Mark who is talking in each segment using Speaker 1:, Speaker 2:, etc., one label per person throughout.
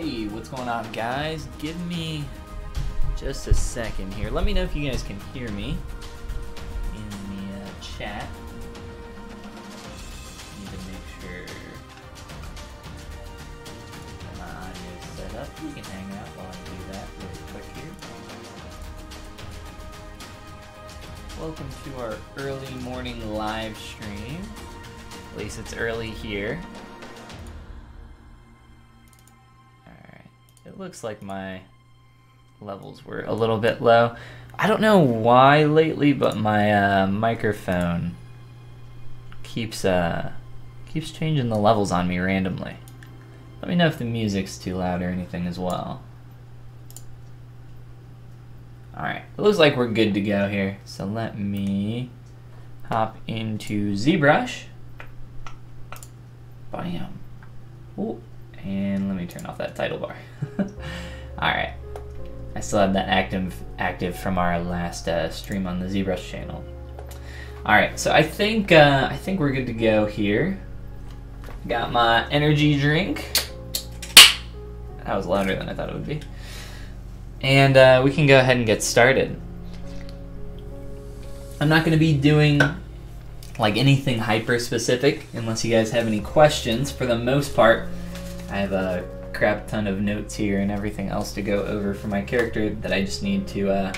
Speaker 1: Hey, what's going on, guys? Give me just a second here. Let me know if you guys can hear me in the chat. Need to make sure my audio is set up. You can hang out while I do that really quick here. Welcome to our early morning live stream. At least it's early here. It looks like my levels were a little bit low. I don't know why lately, but my microphone keeps changing the levels on me randomly. Let me know if the music's too loud or anything as well. Alright, it looks like we're good to go here. So let me hop into ZBrush. Bam. Ooh. And let me turn off that title bar. Alright. I still have that active from our last stream on the ZBrush channel. Alright, so I think we're good to go here. Got my energy drink. That was louder than I thought it would be. And we can go ahead and get started. I'm not going to be doing like anything hyper specific unless you guys have any questions. For the most part, I have a crap ton of notes here and everything else to go over for my character that I just need to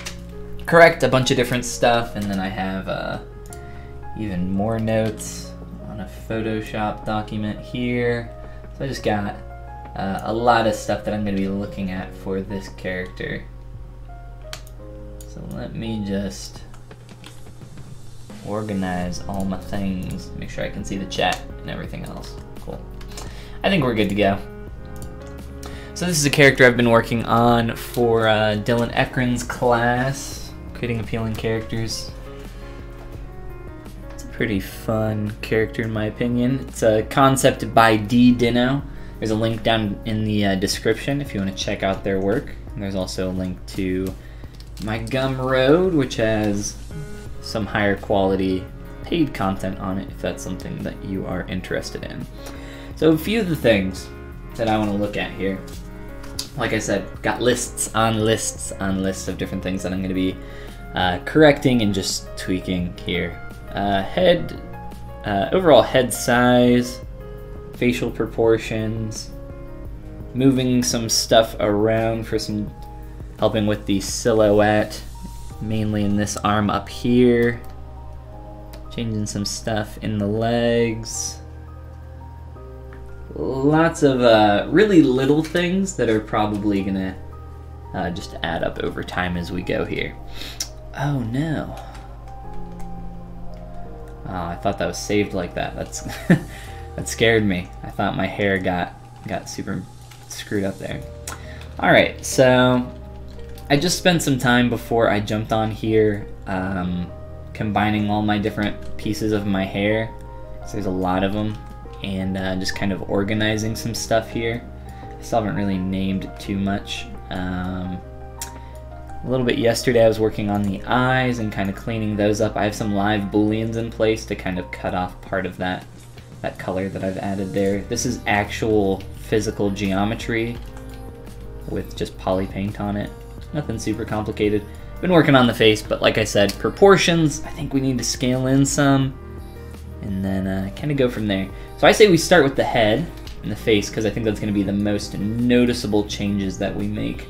Speaker 1: correct a bunch of different stuff, and then I have even more notes on a Photoshop document here. So I just got a lot of stuff that I'm going to be looking at for this character. So let me just organize all my things, make sure I can see the chat and everything else. Cool. I think we're good to go. So this is a character I've been working on for Dylan Ekron's class, creating appealing characters. It's a pretty fun character in my opinion. It's a concept by D Dino. There's a link down in the description if you want to check out their work. And there's also a link to my Gumroad, which has some higher quality paid content on it if that's something that you are interested in. So a few of the things that I want to look at here. Like I said, got lists on lists on lists of different things that I'm going to be correcting and just tweaking here. Overall head size, facial proportions, moving some stuff around for some helping with the silhouette, mainly in this arm up here, changing some stuff in the legs. Lots of really little things that are probably gonna just add up over time as we go here. Oh no. Oh, I thought that was saved like that. That's that scared me. I thought my hair got super screwed up there. Alright, so I just spent some time before I jumped on here combining all my different pieces of my hair. So there's a lot of them. And just kind of organizing some stuff here. I still haven't really named too much. A little bit yesterday I was working on the eyes and kind of cleaning those up. I have some live booleans in place to kind of cut off part of that color that I've added there. This is actual physical geometry with just poly paint on it. Nothing super complicated. Been working on the face, but like I said, proportions, I think we need to scale in some. And then kind of go from there. So I say we start with the head and the face because I think that's going to be the most noticeable changes that we make.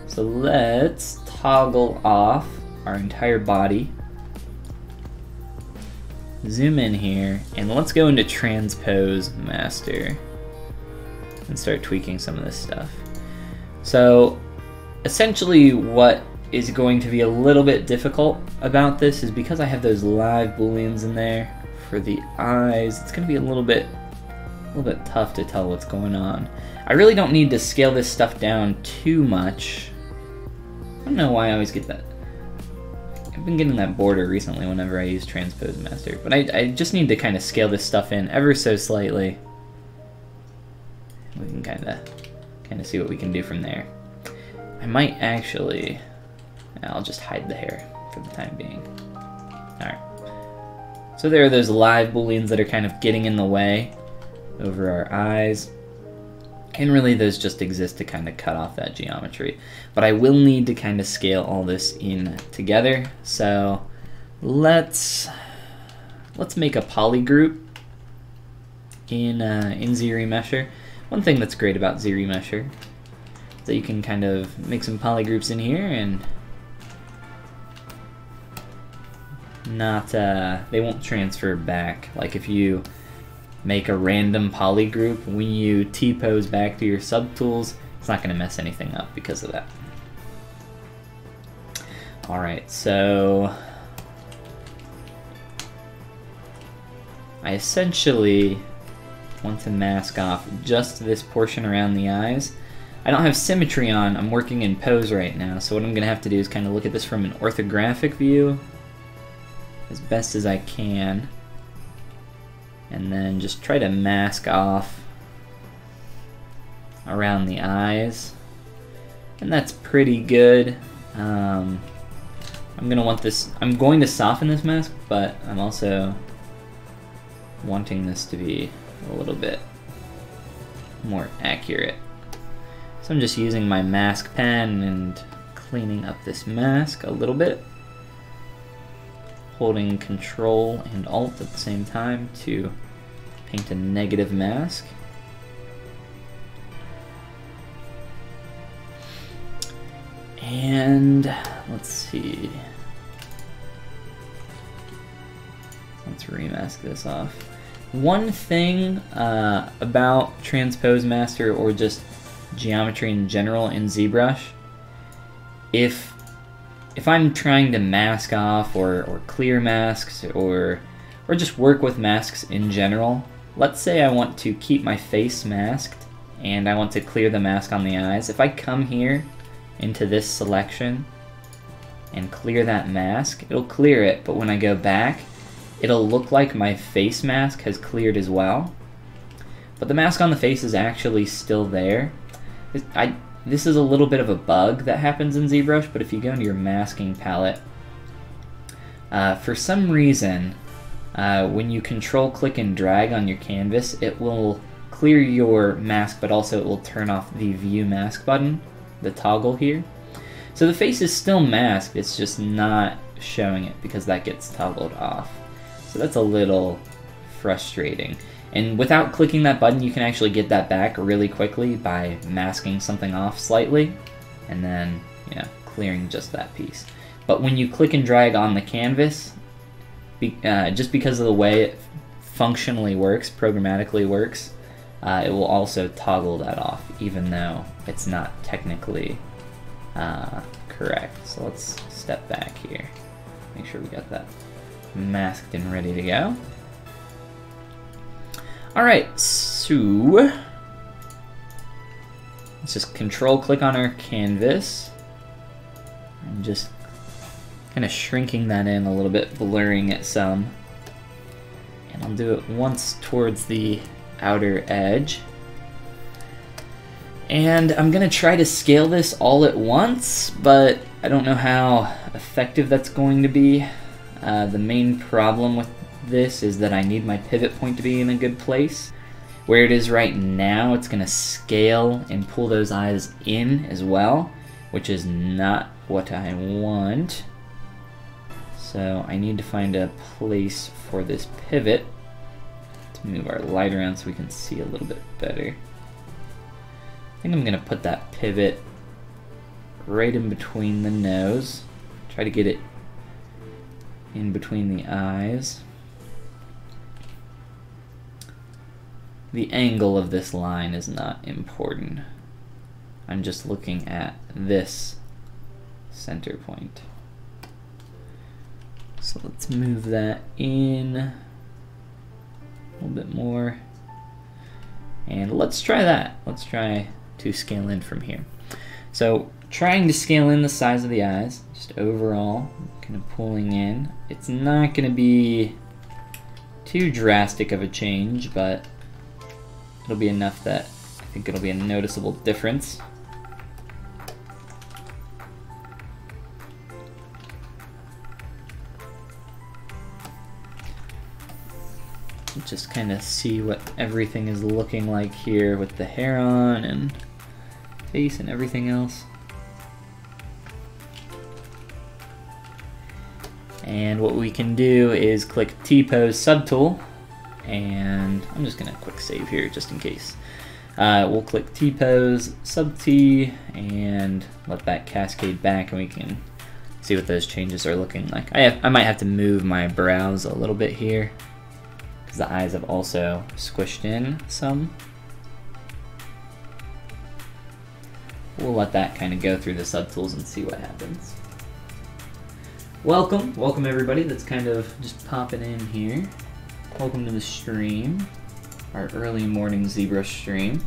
Speaker 1: So let's toggle off our entire body. Zoom in here and let's go into Transpose Master and start tweaking some of this stuff. So essentially what is going to be a little bit difficult about this is because I have those live booleans in there. For the eyes, it's going to be a little bit tough to tell what's going on. I really don't need to scale this stuff down too much. I don't know why I always get that. I've been getting that border recently whenever I use Transpose Master, but I just need to kind of scale this stuff in ever so slightly. We can kind of see what we can do from there. I might actually, I'll just hide the hair for the time being. All right. So there are those live booleans that are kind of getting in the way over our eyes. And really those just exist to kind of cut off that geometry. But I will need to kind of scale all this in together. So let's make a poly group in ZRemesher. One thing that's great about ZRemesher is that you can kind of make some poly groups in here and they won't transfer back. Like if you make a random poly group, when you T-pose back to your subtools, it's not going to mess anything up because of that. Alright, so I essentially want to mask off just this portion around the eyes. I don't have symmetry on, I'm working in pose right now, so what I'm going to have to do is kind of look at this from an orthographic view as best as I can, and then just try to mask off around the eyes, and that's pretty good. I'm going to soften this mask, but I'm also wanting this to be a little bit more accurate. So I'm just using my mask pen and cleaning up this mask a little bit, holding Control and Alt at the same time to paint a negative mask. And let's see. Let's remask this off. One thing about Transpose Master or just geometry in general in ZBrush, if I'm trying to mask off or clear masks or just work with masks in general, let's say I want to keep my face masked and I want to clear the mask on the eyes. If I come here into this selection and clear that mask, it'll clear it, but when I go back, it'll look like my face mask has cleared as well. But the mask on the face is actually still there. This is a little bit of a bug that happens in ZBrush, but if you go into your masking palette, for some reason, when you control click and drag on your canvas, it will clear your mask, but also it will turn off the view mask button, the toggle here. So the face is still masked, it's just not showing it because that gets toggled off. So that's a little frustrating. And without clicking that button, you can actually get that back really quickly by masking something off slightly and then, you know, clearing just that piece. But when you click and drag on the canvas, just because of the way it functionally works, programmatically works, it will also toggle that off, even though it's not technically correct. So let's step back here, make sure we got that masked and ready to go. Alright, so let's just control click on our canvas and just kind of shrinking that in a little bit, blurring it some. And I'll do it once towards the outer edge. And I'm gonna try to scale this all at once, but I don't know how effective that's going to be. The main problem with this is that I need my pivot point to be in a good place. Where it is right now, it's gonna scale and pull those eyes in as well, which is not what I want. So I need to find a place for this pivot. Let's move our light around so we can see a little bit better. I think I'm gonna put that pivot right in between the nose. Try to get it in between the eyes. The angle of this line is not important. I'm just looking at this center point. So let's move that in a little bit more. And let's try that. Let's try to scale in from here. So trying to scale in the size of the eyes, just overall, kind of pulling in. It's not going to be too drastic of a change, but it'll be enough that I think it'll be a noticeable difference. just kind of see what everything is looking like here with the hair on and face and everything else. And what we can do is click T-Pose subtool, and I'm just gonna quick save here just in case. We'll click T-Pose, sub-T, and let that cascade back, and we can see what those changes are looking like. I might have to move my brows a little bit here, because the eyes have also squished in some. We'll let that kind of go through the subtools and see what happens. Welcome everybody that's kind of just popping in here. Welcome to the stream, our early morning ZBrush stream.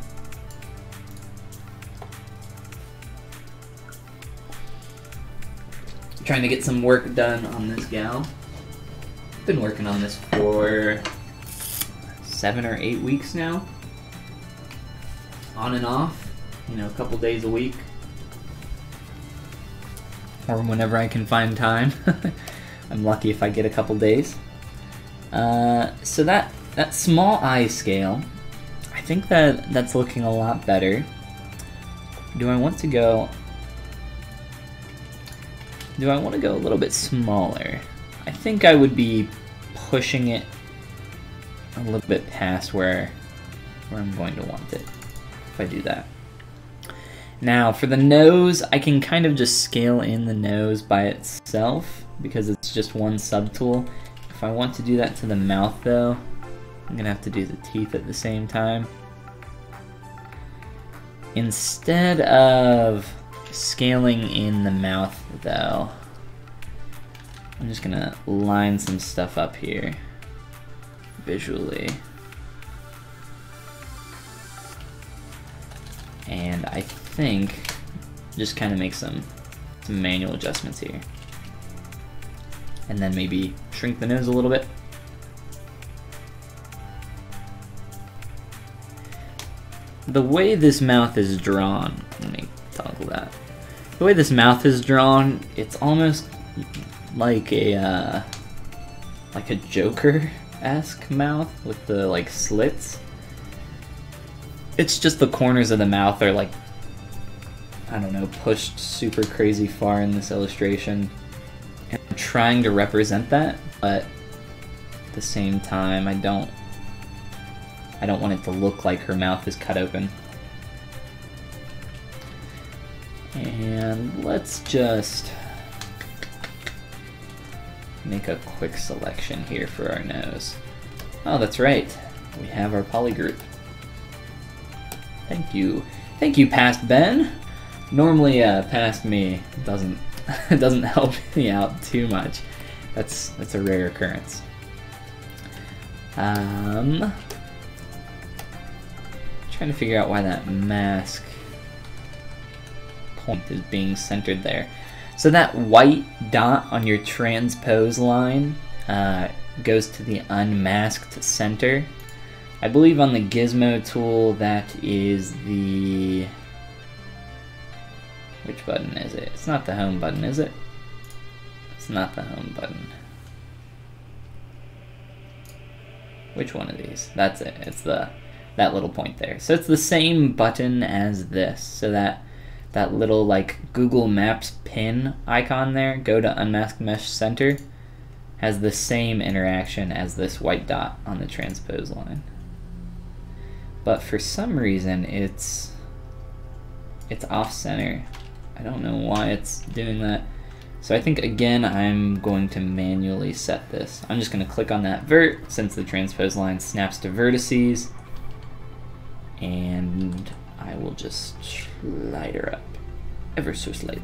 Speaker 1: Trying to get some work done on this gal. Been working on this for 7 or 8 weeks now. On and off, you know, a couple days a week. Or whenever I can find time. I'm lucky if I get a couple days. So that small eye scale, I think that's looking a lot better. Do I want to go a little bit smaller? I think I would be pushing it a little bit past where I'm going to want it if I do that. Now for the nose, I can kind of just scale in the nose by itself because it's just one subtool. If I want to do that to the mouth though, I'm gonna have to do the teeth at the same time. Instead of scaling in the mouth though, I'm just gonna line some stuff up here visually. And I think just kind of make some manual adjustments here. And then maybe shrink the nose a little bit. The way this mouth is drawn, let me toggle that. The way this mouth is drawn, it's almost like a Joker-esque mouth with the like slits. It's just the corners of the mouth are like, I don't know, pushed super crazy far in this illustration. And I'm trying to represent that, but at the same time, I don't want it to look like her mouth is cut open. And let's just make a quick selection here for our nose. Oh, that's right. We have our poly group. Thank you. Thank you, Past Ben. Normally, Past Me doesn't help me out too much. That's a rare occurrence. Trying to figure out why that mask point is being centered there. So that white dot on your transpose line goes to the unmasked center. I believe on the gizmo tool that is the... Which button is it? It's not the home button, is it? It's not the home button. Which one of these? That's it. It's that little point there. So it's the same button as this. So that little like Google Maps pin icon there, go to unmasked mesh center, has the same interaction as this white dot on the transpose line. But for some reason it's off center. I don't know why it's doing that. So I think again I'm going to manually set this. I'm just going to click on that vert since the transpose line snaps to vertices, and I will just slide her up ever so slightly.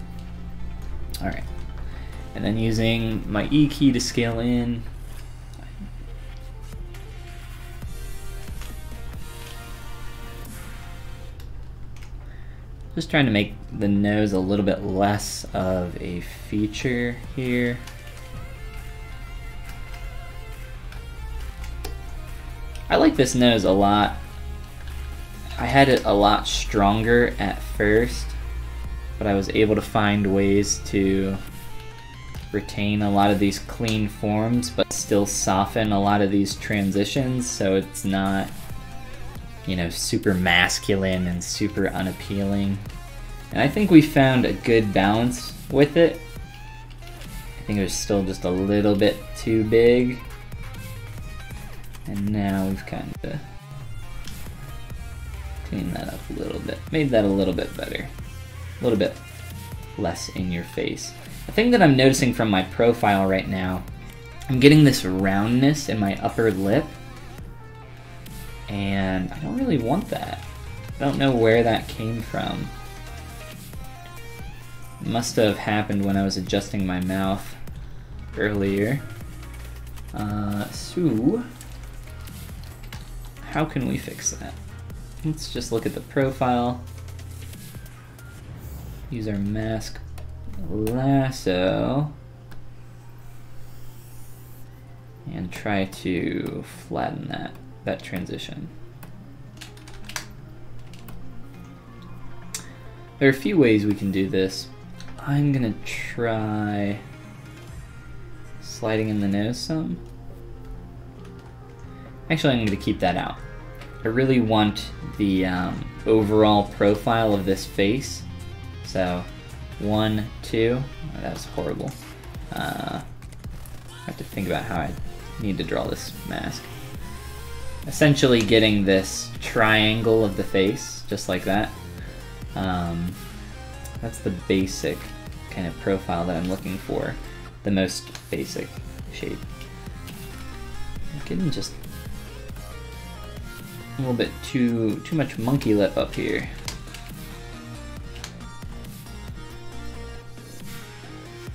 Speaker 1: Alright, and then using my E key to scale in, just trying to make the nose a little bit less of a feature here. I like this nose a lot. I had it a lot stronger at first, but I was able to find ways to retain a lot of these clean forms, but still soften a lot of these transitions, so it's not, you know, super masculine and super unappealing. And I think we found a good balance with it. I think it was still just a little bit too big. And now we've kind of cleaned that up a little bit. Made that a little bit better. A little bit less in your face. The thing that I'm noticing from my profile right now, I'm getting this roundness in my upper lip. And I don't really want that. I don't know where that came from. It must have happened when I was adjusting my mouth earlier. So, how can we fix that? Let's just look at the profile. Use our mask lasso. And try to flatten that transition. There are a few ways we can do this. I'm gonna try sliding in the nose some. Actually, I'm gonna keep that out. I really want the overall profile of this face. So, 1, 2, oh, that was horrible. I have to think about how I need to draw this mask. Essentially getting this triangle of the face, just like that. That's the basic kind of profile that I'm looking for. The most basic shape. I'm getting just a little bit too much monkey lip up here.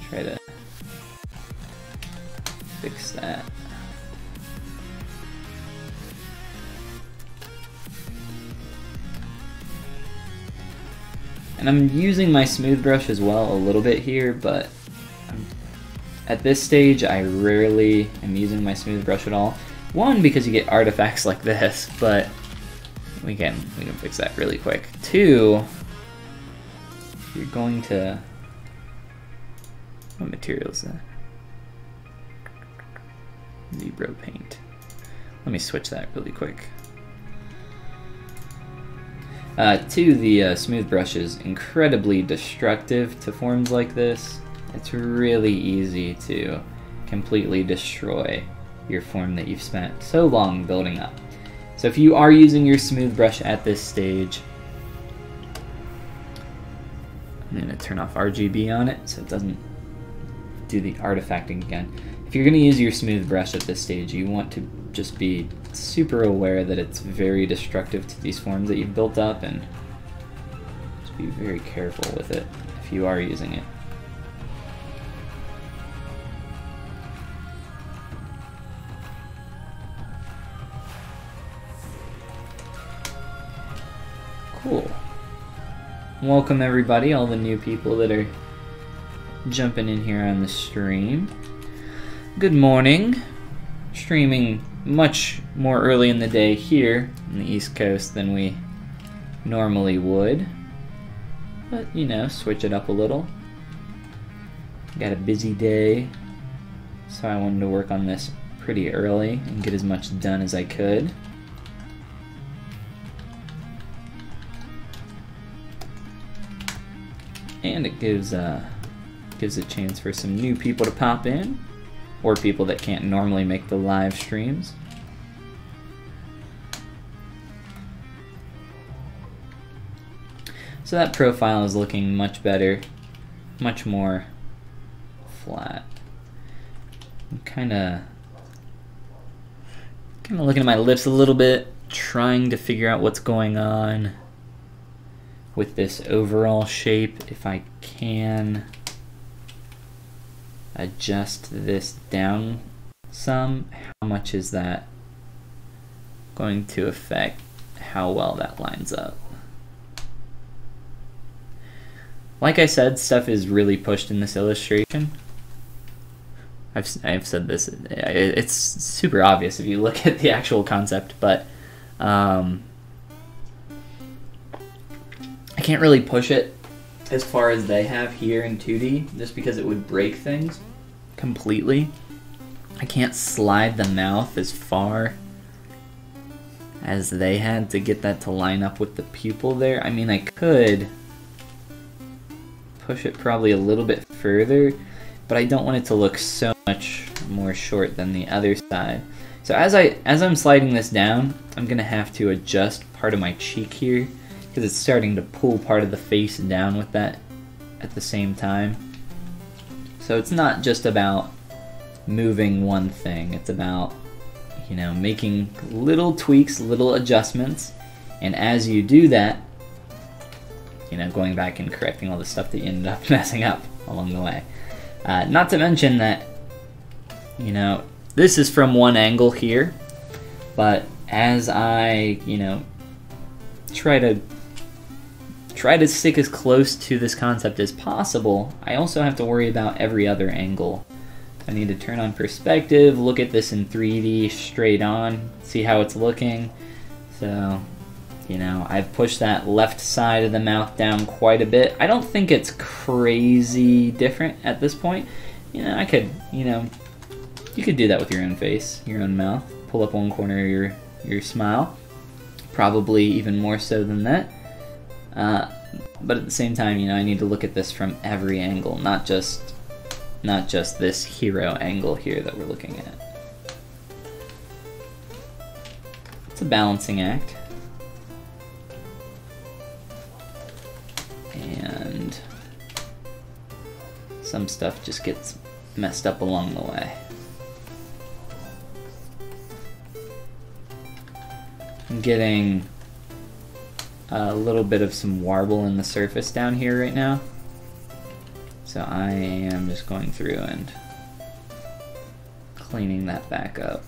Speaker 1: Try to fix that. And I'm using my smooth brush as well a little bit here, but at this stage I rarely am using my smooth brush at all. One, because you get artifacts like this, but we can fix that really quick. Two, you're going to, what material is that? ZBrush paint. Let me switch that really quick. Two, the smooth brush is incredibly destructive to forms like this. It's really easy to completely destroy your form that you've spent so long building up. So if you are using your smooth brush at this stage, I'm going to turn off RGB on it so it doesn't do the artifacting again. If you're going to use your smooth brush at this stage, you want to just be super aware that it's very destructive to these forms that you've built up, and just be very careful with it if you are using it. Cool. Welcome everybody, all the new people that are jumping in here on the stream. Good morning. Streaming much more early in the day here on the East Coast than we normally would. But, you know, switch it up a little. Got a busy day, so I wanted to work on this pretty early and get as much done as I could. And it gives a chance for some new people to pop in, or people that can't normally make the live streams. So that profile is looking much better, much more flat. I'm kind of looking at my lips a little bit, trying to figure out what's going on with this overall shape. If I can adjust this down some, how much is that going to affect how well that lines up? Like I said, stuff is really pushed in this illustration. I've said this, it's super obvious if you look at the actual concept, but I can't really push it as far as they have here in 2D, just because it would break things. completely. I can't slide the mouth as far as they had to get that to line up with the pupil there. I mean, I could push it probably a little bit further, but I don't want it to look so much more short than the other side. So as I'm sliding this down, I'm gonna have to adjust part of my cheek here because it's starting to pull part of the face down with that at the same time. So it's not just about moving one thing, it's about, you know, making little tweaks, little adjustments, and as you do that, you know, going back and correcting all the stuff that you ended up messing up along the way. Not to mention that, you know, this is from one angle here, but as I, you know, try to stick as close to this concept as possible, I also have to worry about every other angle. I need to turn on perspective, look at this in 3D straight on, see how it's looking. So, you know, I've pushed that left side of the mouth down quite a bit. I don't think it's crazy different at this point. You know, I could, you know, you could do that with your own face, your own mouth. Pull up one corner of your smile. Probably even more so than that. But at the same time, you know, I need to look at this from every angle, not just this hero angle here that we're looking at. It's a balancing act. And some stuff just gets messed up along the way. I'm getting a little bit of some warble in the surface down here right now. So I am just going through and cleaning that back up.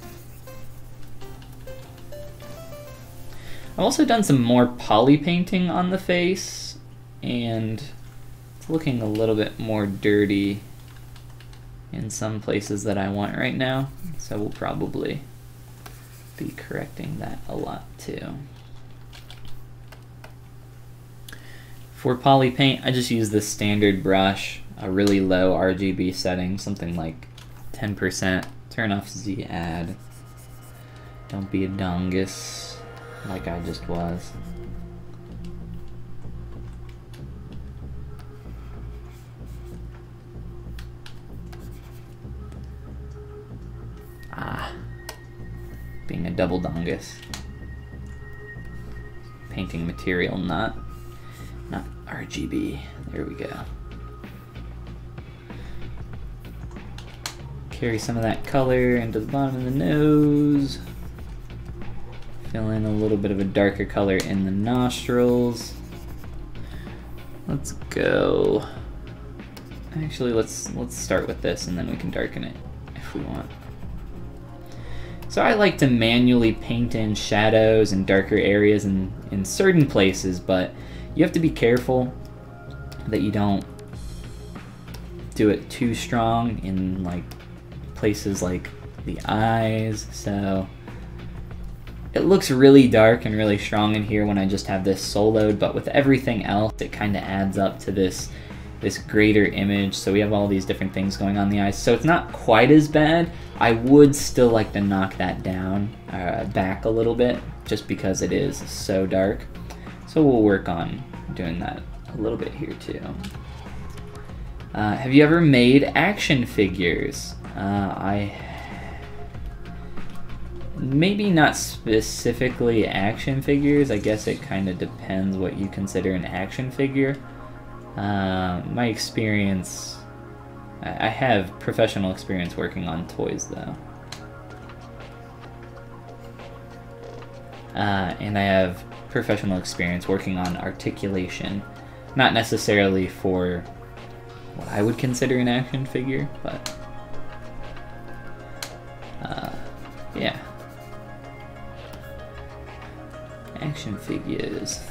Speaker 1: I've also done some more poly painting on the face, and it's looking a little bit more dirty in some places that I want right now, so we'll probably be correcting that a lot too. For poly paint, I just use the standard brush, a really low RGB setting, something like 10%. Turn off Z add. Don't be a dungus like I just was. Being a double dungus. Painting material, not RGB. There we go. Carry some of that color into the bottom of the nose. Fill in a little bit of a darker color in the nostrils. Let's go. Actually, let's start with this and then we can darken it if we want. So I like to manually paint in shadows and darker areas in certain places, but you have to be careful that you don't do it too strong in like places like the eyes. So it looks really dark and really strong in here when I just have this soloed, but with everything else it kind of adds up to this greater image. So we have all these different things going on in the eyes, so it's not quite as bad. I would still like to knock that down back a little bit just because it is so dark. So we'll work on doing that a little bit here too. Have you ever made action figures? Maybe not specifically action figures. I guess it kind of depends what you consider an action figure. My experience, I have professional experience working on toys though. And I have professional experience working on articulation. Not necessarily for what I would consider an action figure, but yeah. Action figures.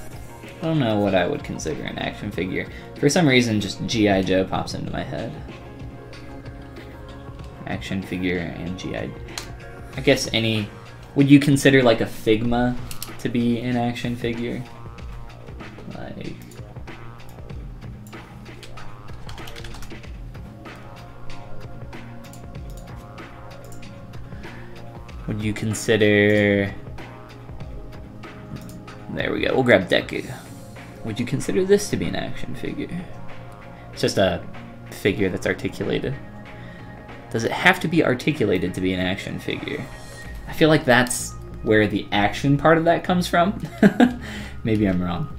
Speaker 1: I don't know what I would consider an action figure. For some reason, just G.I. Joe pops into my head. Action figure and G.I. I guess any... Would you consider like a Figma to be an action figure? Like... Would you consider... There we go, we'll grab Deku. Would you consider this to be an action figure? It's just a figure that's articulated. Does it have to be articulated to be an action figure? I feel like that's where the action part of that comes from. Maybe I'm wrong.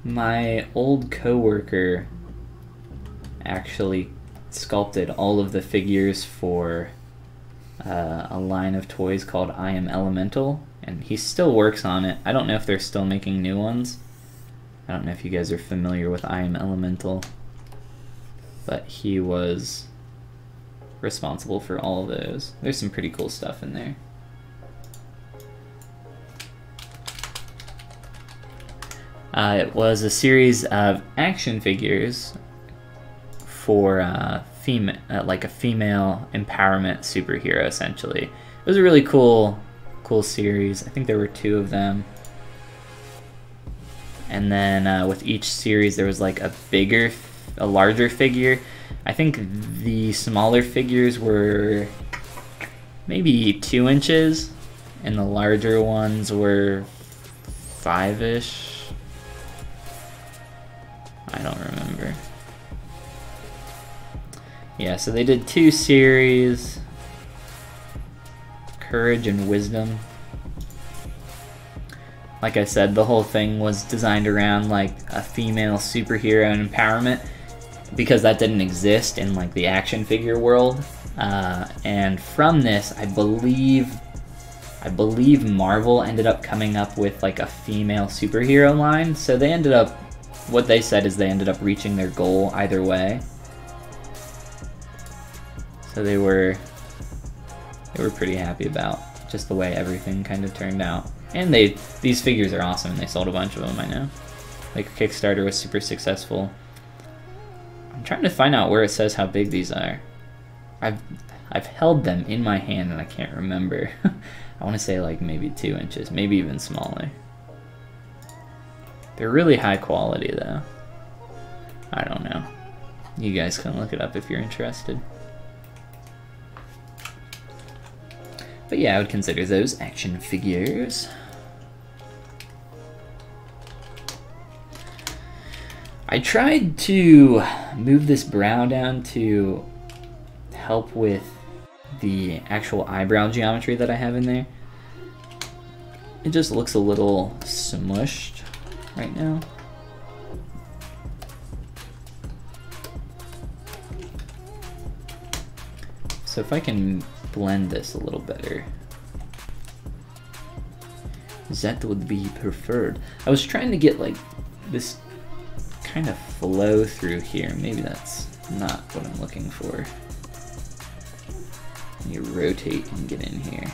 Speaker 1: My old coworker actually sculpted all of the figures for a line of toys called I Am Elemental, and he still works on it. I don't know if they're still making new ones. I don't know if you guys are familiar with I Am Elemental, but he was responsible for all of those. There's some pretty cool stuff in there. It was a series of action figures for like a female empowerment superhero, essentially. It was a really cool series. I think there were 2 of them. And then with each series there was like a larger figure. I think the smaller figures were maybe 2 inches, and the larger ones were 5-ish. I don't remember. Yeah, so they did 2 series, Courage and Wisdom. Like I said, the whole thing was designed around like a female superhero and empowerment, because that didn't exist in like the action figure world. And from this, I believe Marvel ended up coming up with like a female superhero line. So they ended up, what they said is they ended up reaching their goal either way. So they were pretty happy about just the way everything kind of turned out. And these figures are awesome, and they sold a bunch of them, I know. Like, Kickstarter was super successful. I'm trying to find out where it says how big these are. I've held them in my hand and I can't remember. I want to say like maybe 2 inches, maybe even smaller. They're really high quality though. I don't know. You guys can look it up if you're interested. But yeah, I would consider those action figures. I tried to move this brow down to help with the actual eyebrow geometry that I have in there. It just looks a little smushed right now. So if I can blend this a little better, that would be preferred. I was trying to get like this kind of flow through here. Maybe that's not what I'm looking for. You rotate and get in here.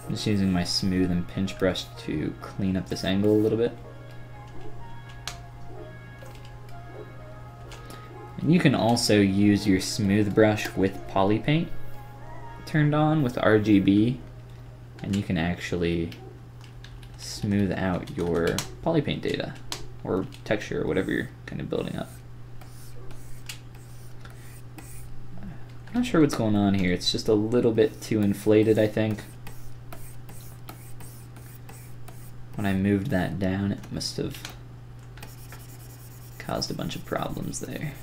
Speaker 1: I'm just using my smooth and pinch brush to clean up this angle a little bit. And you can also use your smooth brush with poly paint turned on with RGB, and you can actually smooth out your poly paint data or texture or whatever you're kind of building up. I'm not sure what's going on here. It's just a little bit too inflated, I think. When I moved that down, it must have caused a bunch of problems there.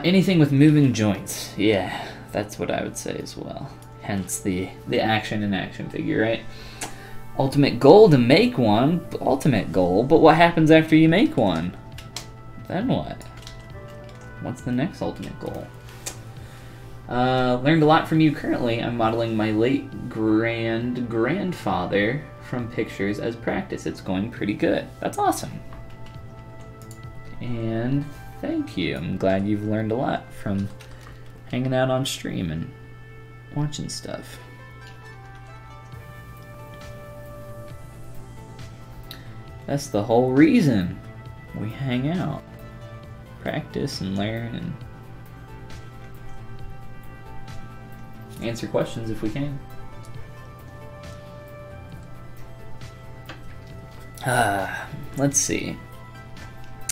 Speaker 1: Anything with moving joints, yeah, that's what I would say as well. Hence the action and action figure, right? Ultimate goal to make one, ultimate goal, but what happens after you make one? Then what? what's the next ultimate goal? Learned a lot from you currently. I'm modeling my late grandfather from pictures as practice. It's going pretty good. That's awesome. And thank you. I'm glad you've learned a lot from hanging out on stream and watching stuff. That's the whole reason we hang out. Practice and learn and answer questions if we can. Let's see.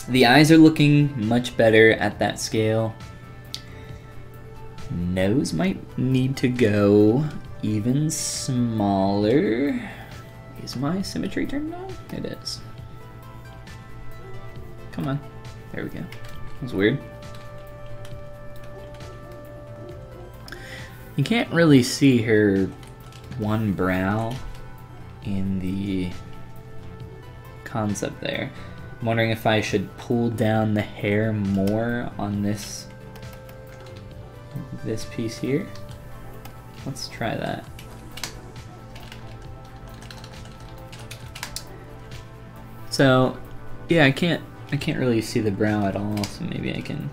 Speaker 1: The eyes are looking much better at that scale. Nose might need to go even smaller. Is my symmetry turned on? It is. Come on. There we go. That was weird. You can't really see her one brow in the concept there. I'm wondering if I should pull down the hair more on this piece here. Let's try that. So, yeah, I can't really see the brow at all, so maybe I can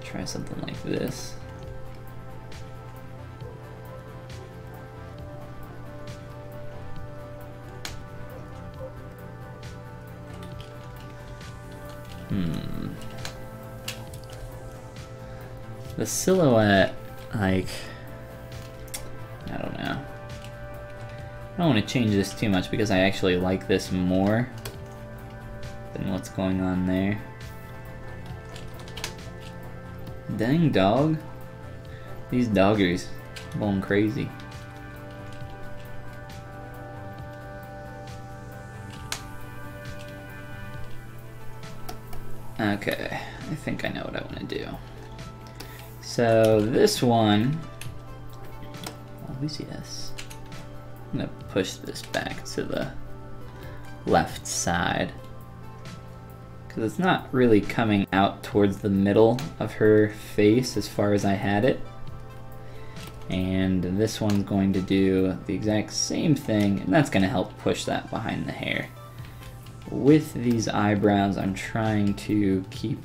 Speaker 1: try something like this. The silhouette, like, I don't know. I don't want to change this too much because I actually like this more than what's going on there. Dang dog. These doggers going crazy. Okay, I think I know what I want to do. So this one, always yes. I'm gonna push this back to the left side because it's not really coming out towards the middle of her face as far as I had it. And this one's going to do the exact same thing, and that's gonna help push that behind the hair. With these eyebrows, I'm trying to keep,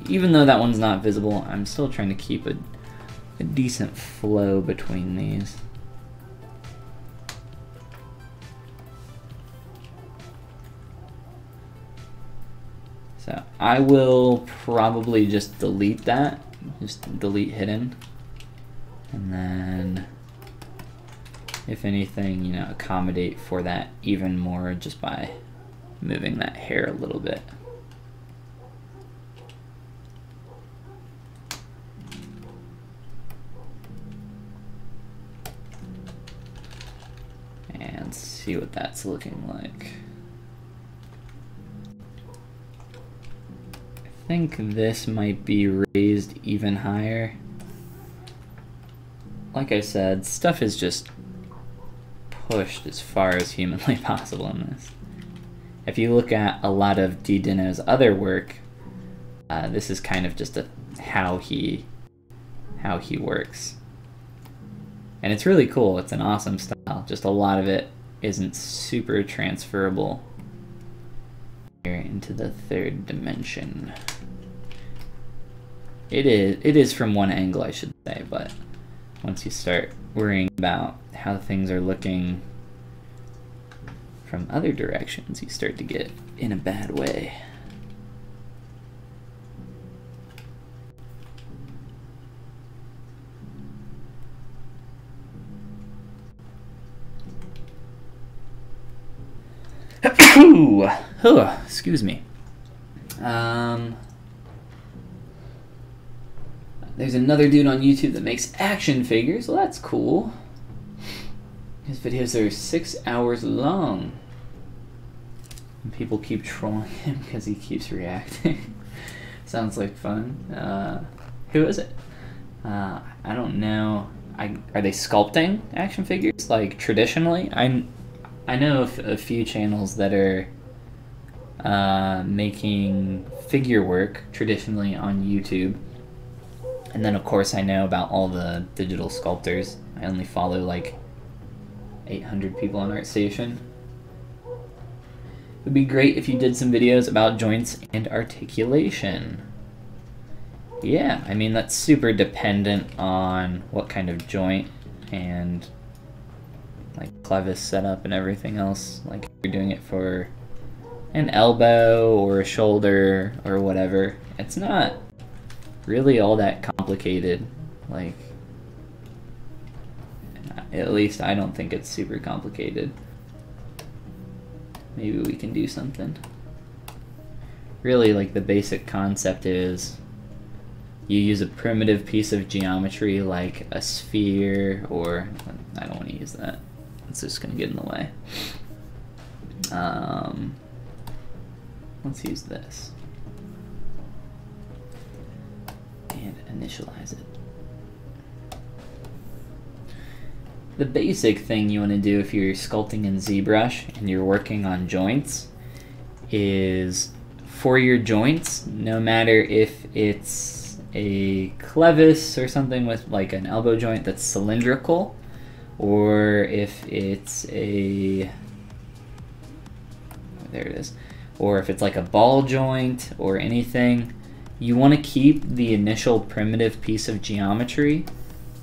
Speaker 1: even though that one's not visible, I'm still trying to keep a decent flow between these. So I will probably just delete that, just delete hidden, and then if anything, you know, accommodate for that even more just by moving that hair a little bit. And see what that's looking like. I think this might be raised even higher. Like I said, stuff is just pushed as far as humanly possible in this. If you look at a lot of Dino's other work, this is kind of just how he works. And it's really cool. It's an awesome style. Just a lot of it isn't super transferable here into the third dimension. It is from one angle, I should say, but once you start worrying about how things are looking from other directions, you start to get in a bad way. Excuse me. There's another dude on YouTube that makes action figures. Well, that's cool. His videos are 6 hours long. And people keep trolling him because he keeps reacting. Sounds like fun. Who is it? I don't know. Are they sculpting action figures? Like traditionally? I know a few channels that are making figure work traditionally on YouTube. And then of course I know about all the digital sculptors. I only follow like 800 people on ArtStation. It would be great if you did some videos about joints and articulation. Yeah, I mean that's super dependent on what kind of joint and like clevis setup and everything else. Like if you're doing it for an elbow or a shoulder or whatever, it's not really all that complicated. Like, at least I don't think it's super complicated. Maybe we can do something. Really, like the basic concept is you use a primitive piece of geometry like a sphere, or I don't want to use that. It's just going to get in the way. Let's use this. And initialize it. The basic thing you want to do if you're sculpting in ZBrush and you're working on joints is for your joints, no matter if it's a clevis or something with like an elbow joint that's cylindrical, or if it's a, there it is, or if it's like a ball joint or anything, you want to keep the initial primitive piece of geometry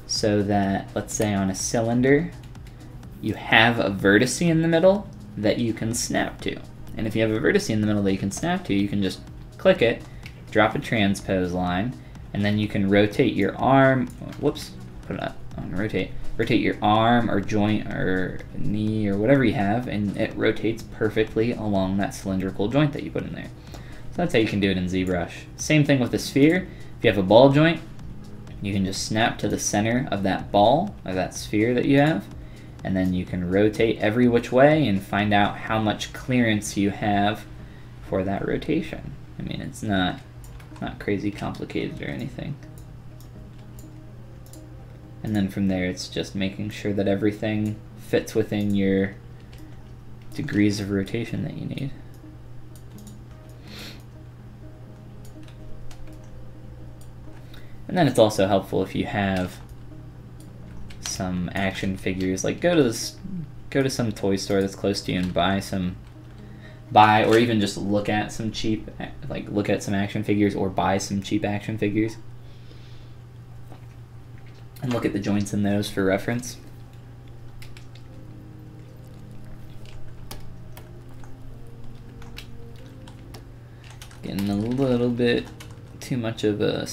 Speaker 1: so that, let's say on a cylinder, you have a vertex in the middle that you can snap to. And if you have a vertex in the middle that you can snap to, you can just click it, drop a transpose line, and then you can rotate your arm, whoops, put it up on rotate your arm or joint or knee or whatever you have, and it rotates perfectly along that cylindrical joint that you put in there. So that's how you can do it in ZBrush. Same thing with the sphere. If you have a ball joint, you can just snap to the center of that ball or that sphere that you have, and then you can rotate every which way and find out how much clearance you have for that rotation. I mean, it's not crazy complicated or anything. And then from there, it's just making sure that everything fits within your degrees of rotation that you need. And then it's also helpful if you have some action figures. Like go to some toy store that's close to you and buy or even just look at some cheap, like look at some action figures or buy some cheap action figures. And look at the joints in those for reference. Getting a little bit too much of a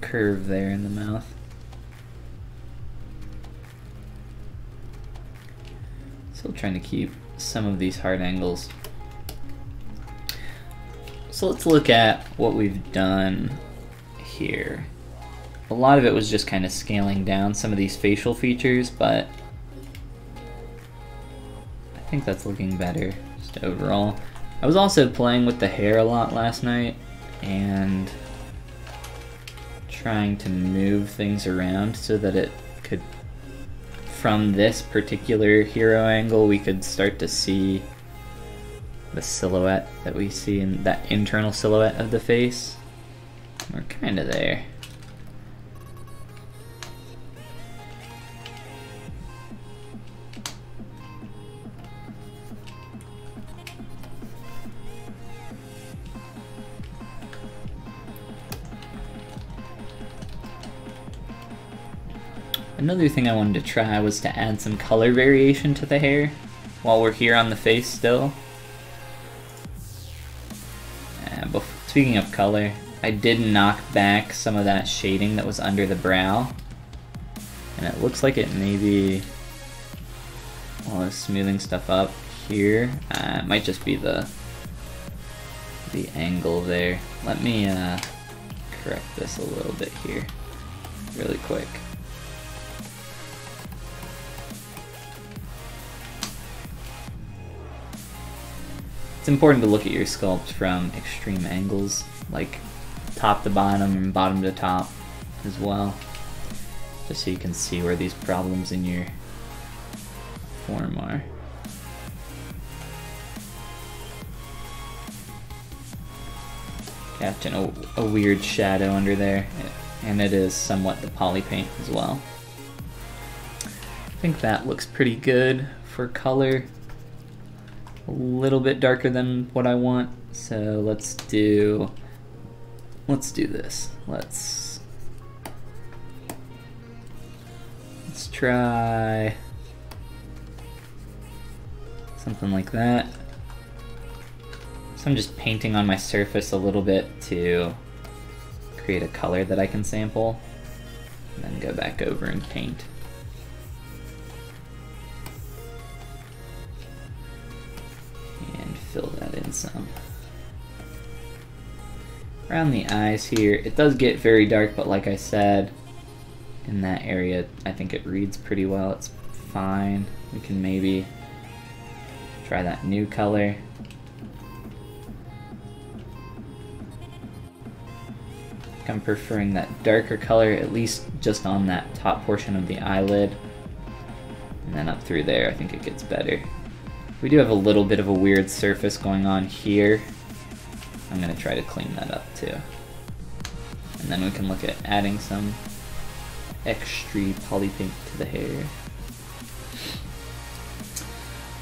Speaker 1: curve there in the mouth. Still trying to keep some of these hard angles. So let's look at what we've done here. A lot of it was just kind of scaling down some of these facial features, but I think that's looking better just overall. I was also playing with the hair a lot last night and trying to move things around so that it could, from this particular hero angle, we could start to see the silhouette that we see in that internal silhouette of the face. We're kind of there. Another thing I wanted to try was to add some color variation to the hair while we're here on the face still. Speaking of color, I did knock back some of that shading that was under the brow, and it looks like it maybe, while I was smoothing stuff up here, it might just be the angle there. Let me correct this a little bit here really quick. It's important to look at your sculpt from extreme angles, like top to bottom and bottom to top as well, just so you can see where these problems in your form are. catching a weird shadow under there, and it is somewhat the poly paint as well. I think that looks pretty good for color. A little bit darker than what I want, so let's do this. Let's try something like that. So I'm just painting on my surface a little bit to create a color that I can sample, and then go back over and paint. And fill that in some. Around the eyes here, it does get very dark, but like I said, in that area, I think it reads pretty well. It's fine. We can maybe try that new color. I'm preferring that darker color, at least just on that top portion of the eyelid. And then up through there, I think it gets better. We do have a little bit of a weird surface going on here. I'm gonna try to clean that up too. And then we can look at adding some extra poly paint to the hair.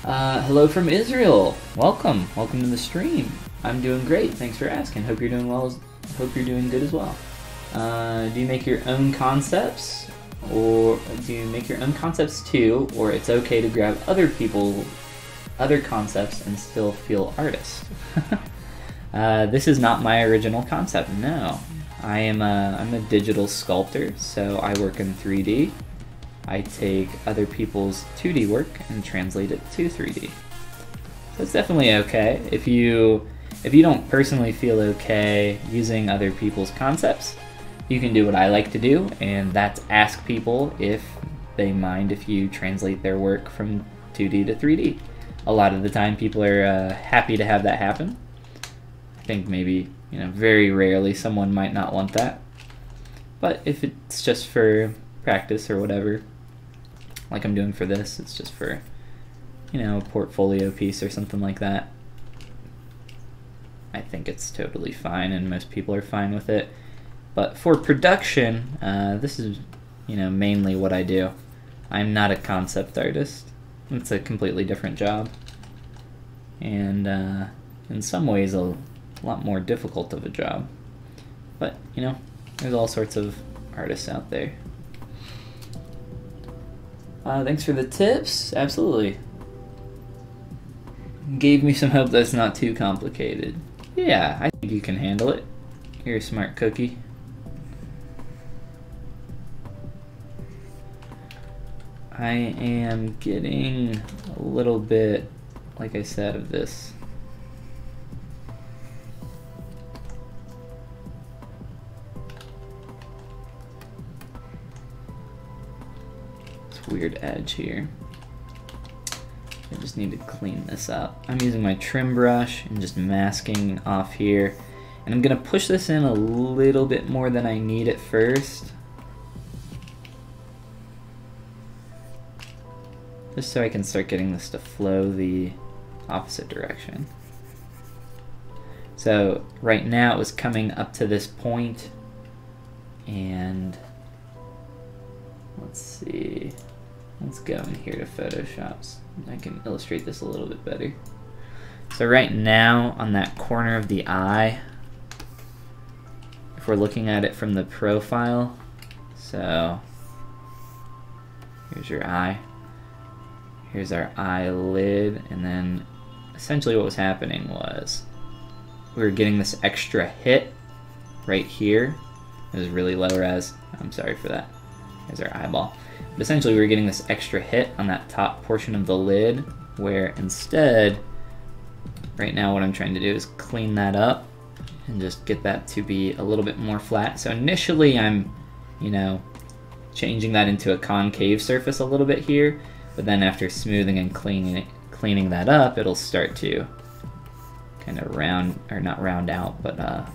Speaker 1: Hello from Israel. Welcome to the stream. I'm doing great. Thanks for asking. Hope you're doing well. Hope you're doing good as well. Do you make your own concepts, or do you make your own concepts too, or it's okay to grab other concepts and still feel artist? This is not my original concept. No, I'm a digital sculptor, so I work in 3D. I take other people's 2D work and translate it to 3D. So it's definitely okay if you don't personally feel okay using other people's concepts. You can do what I like to do, and that's ask people if they mind if you translate their work from 2D to 3D. A lot of the time people are happy to have that happen. I think maybe, very rarely someone might not want that. But if it's just for practice or whatever, like I'm doing for this, it's just for, a portfolio piece or something like that, I think it's totally fine, and most people are fine with it. But for production, this is, mainly what I do. I'm not a concept artist. It's a completely different job. And in some ways, a lot more difficult of a job. But, there's all sorts of artists out there. Thanks for the tips. Absolutely. Gave me some hope that it's not too complicated. Yeah, I think you can handle it. You're a smart cookie. I am getting a little bit, like I said, of this weird edge here. I just need to clean this up. I'm using my trim brush and just masking off here. And I'm gonna push this in a little bit more than I need at first. Just so I can start getting this to flow the opposite direction. So right now it was coming up to this point, and let's see. Let's go in here to Photoshop. I can illustrate this a little bit better. So right now on that corner of the eye, if we're looking at it from the profile, so here's your eye, here's our eyelid, and then essentially what was happening was we were getting this extra hit right here. It was really low res. I'm sorry for that. There's our eyeball. But essentially we were getting this extra hit on that top portion of the lid, where instead, right now what I'm trying to do is clean that up and just get that to be a little bit more flat. So initially I'm, changing that into a concave surface a little bit here, but then after smoothing and cleaning that up, it'll start to kind of round, or not round out, but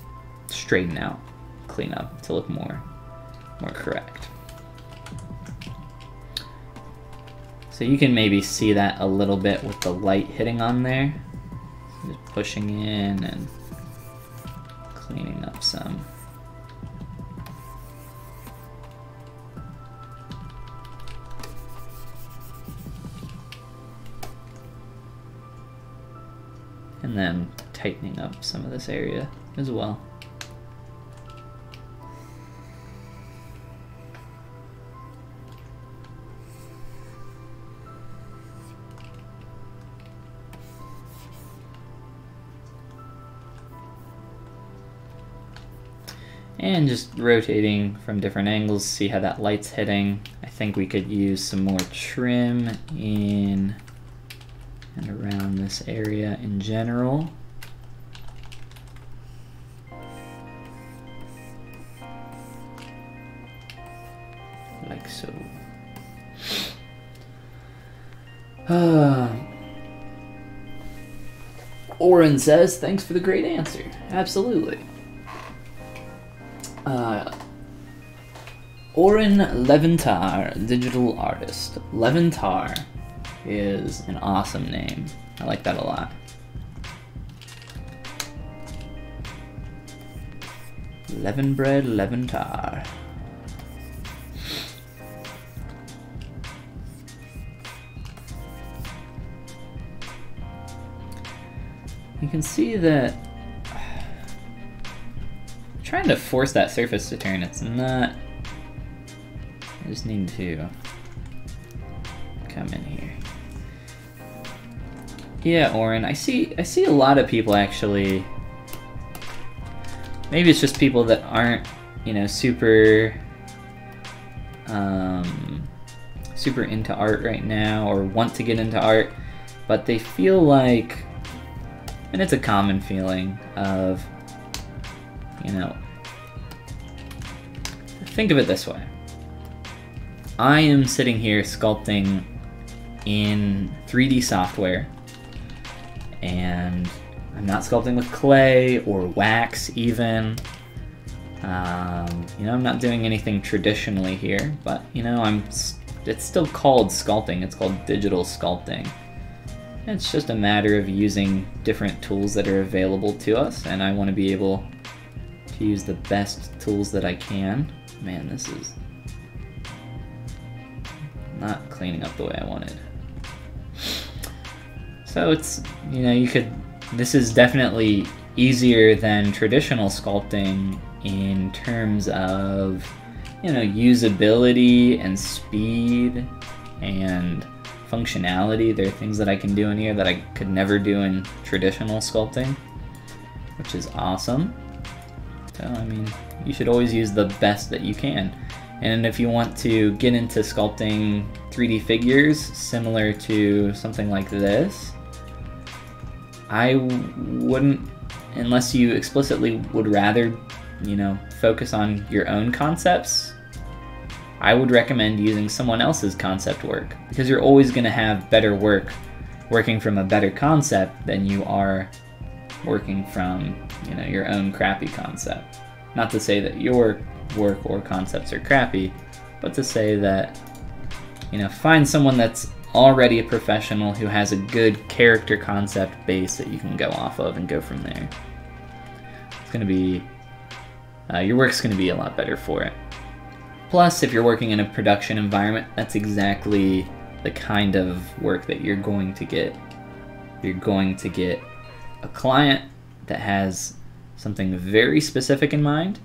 Speaker 1: straighten out, clean up to look more correct. So you can maybe see that a little bit with the light hitting on there. So just pushing in and cleaning up some. And then tightening up some of this area as well. And just rotating from different angles, see how that light's hitting. I think we could use some more trim in and around this area in general. Like so. Oren says, thanks for the great answer. Absolutely. Oren Leventar, digital artist. Leventar is an awesome name. I like that a lot. Levenbread Leventar. You can see that I'm trying to force that surface to turn. It's not. I just need to come in here. Yeah, Oren, I see a lot of people actually. Maybe it's just people that aren't, you know, super super into art right now or want to get into art, but they feel like, and it's a common feeling of, you know, think of it this way. I am sitting here sculpting in 3D software, and I'm not sculpting with clay or wax even. You know, I'm not doing anything traditionally here, but you know, it's still called sculpting. It's called digital sculpting. It's just a matter of using different tools that are available to us, and I want to be able to use the best tools that I can. Man, this is not cleaning up the way I wanted. So it's, you know, this is definitely easier than traditional sculpting in terms of, you know, usability and speed and functionality. There are things that I can do in here that I could never do in traditional sculpting, which is awesome. So, I mean, you should always use the best that you can. And if you want to get into sculpting 3D figures similar to something like this, I wouldn't, unless you explicitly would rather, you know, focus on your own concepts, I would recommend using someone else's concept work, because you're always going to have better work working from a better concept than you are working from, you know, your own crappy concept. Not to say that your work or concepts are crappy, but to say that, you know, find someone that's already a professional who has a good character concept base that you can go off of and go from there. It's going to be, your work's going to be a lot better for it. Plus, if you're working in a production environment, that's exactly the kind of work that you're going to get. You're going to get a client that has something very specific in mind,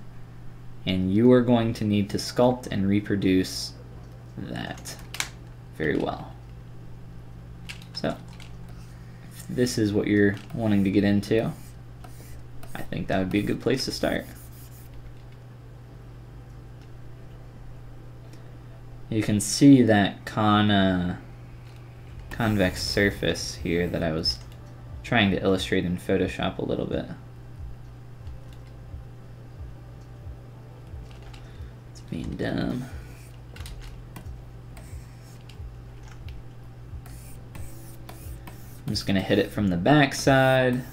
Speaker 1: and you are going to need to sculpt and reproduce that very well. So, if this is what you're wanting to get into, I think that would be a good place to start. You can see that convex surface here that I was trying to illustrate in Photoshop a little bit. It's being dumb. I'm just going to hit it from the backside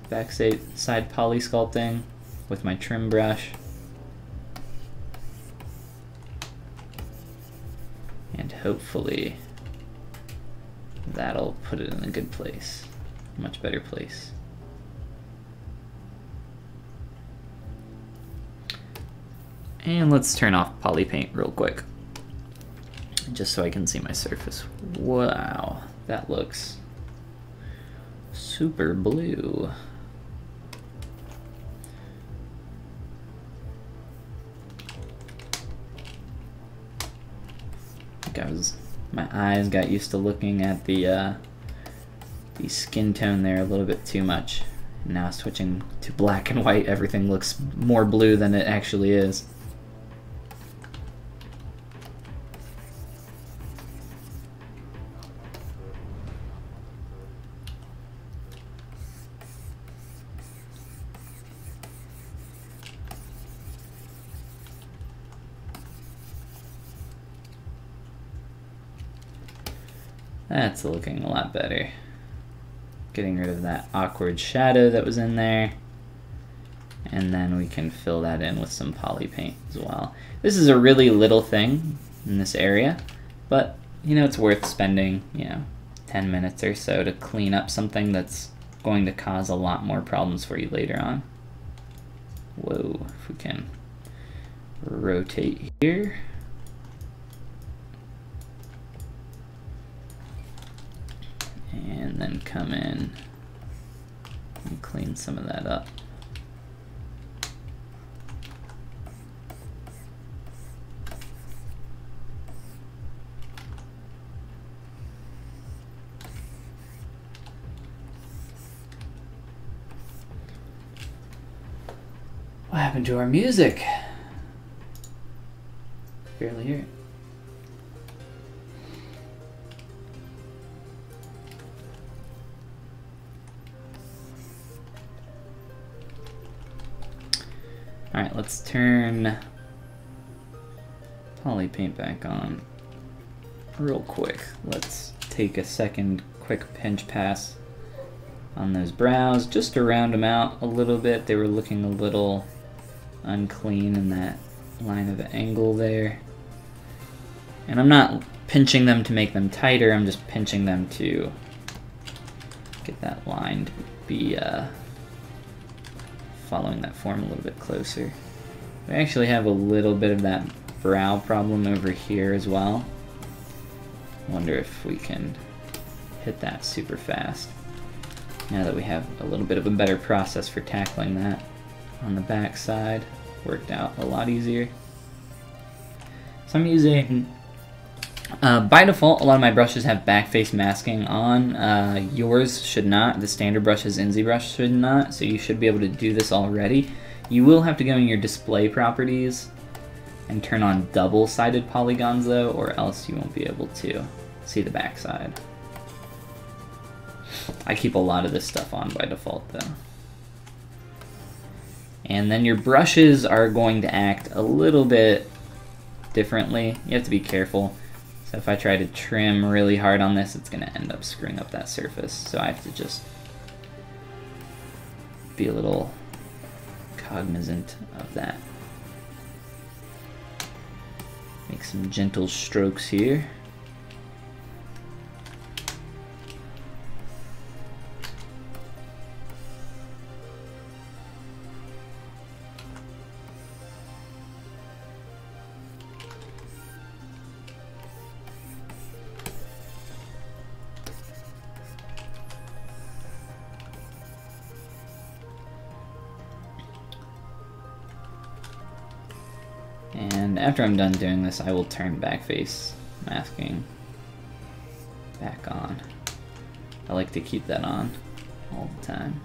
Speaker 1: poly sculpting with my trim brush. And hopefully that'll put it in a good place, a much better place. And let's turn off poly paint real quick, just so I can see my surface. Wow, that looks super blue. My eyes got used to looking at the skin tone there a little bit too much. Now switching to black and white, everything looks more blue than it actually is. That's looking a lot better. Getting rid of that awkward shadow that was in there. And then we can fill that in with some poly paint as well. This is a really little thing in this area, but you know, it's worth spending, 10 minutes or so to clean up something that's going to cause a lot more problems for you later on. Whoa, if we can rotate here. And then come in and clean some of that up. What happened to our music? Barely hear it. Alright, let's turn poly paint back on real quick. Let's take a second quick pinch pass on those brows just to round them out a little bit. They were looking a little unclean in that line of angle there. And I'm not pinching them to make them tighter, I'm just pinching them to get that line to be following that form a little bit closer. We actually have a little bit of that brow problem over here as well. Wonder if we can hit that super fast now that we have a little bit of a better process for tackling that on the back side. Worked out a lot easier. So I'm using by default, a lot of my brushes have backface masking on. Yours should not. The standard brushes in ZBrush should not, so you should be able to do this already. You will have to go in your display properties and turn on double-sided polygons though, or else you won't be able to see the backside. I keep a lot of this stuff on by default though. And then your brushes are going to act a little bit differently. You have to be careful. So if I try to trim really hard on this, it's going to end up screwing up that surface. So I have to just be a little cognizant of that. Make some gentle strokes here. And after I'm done doing this, I will turn backface masking back on. I like to keep that on all the time.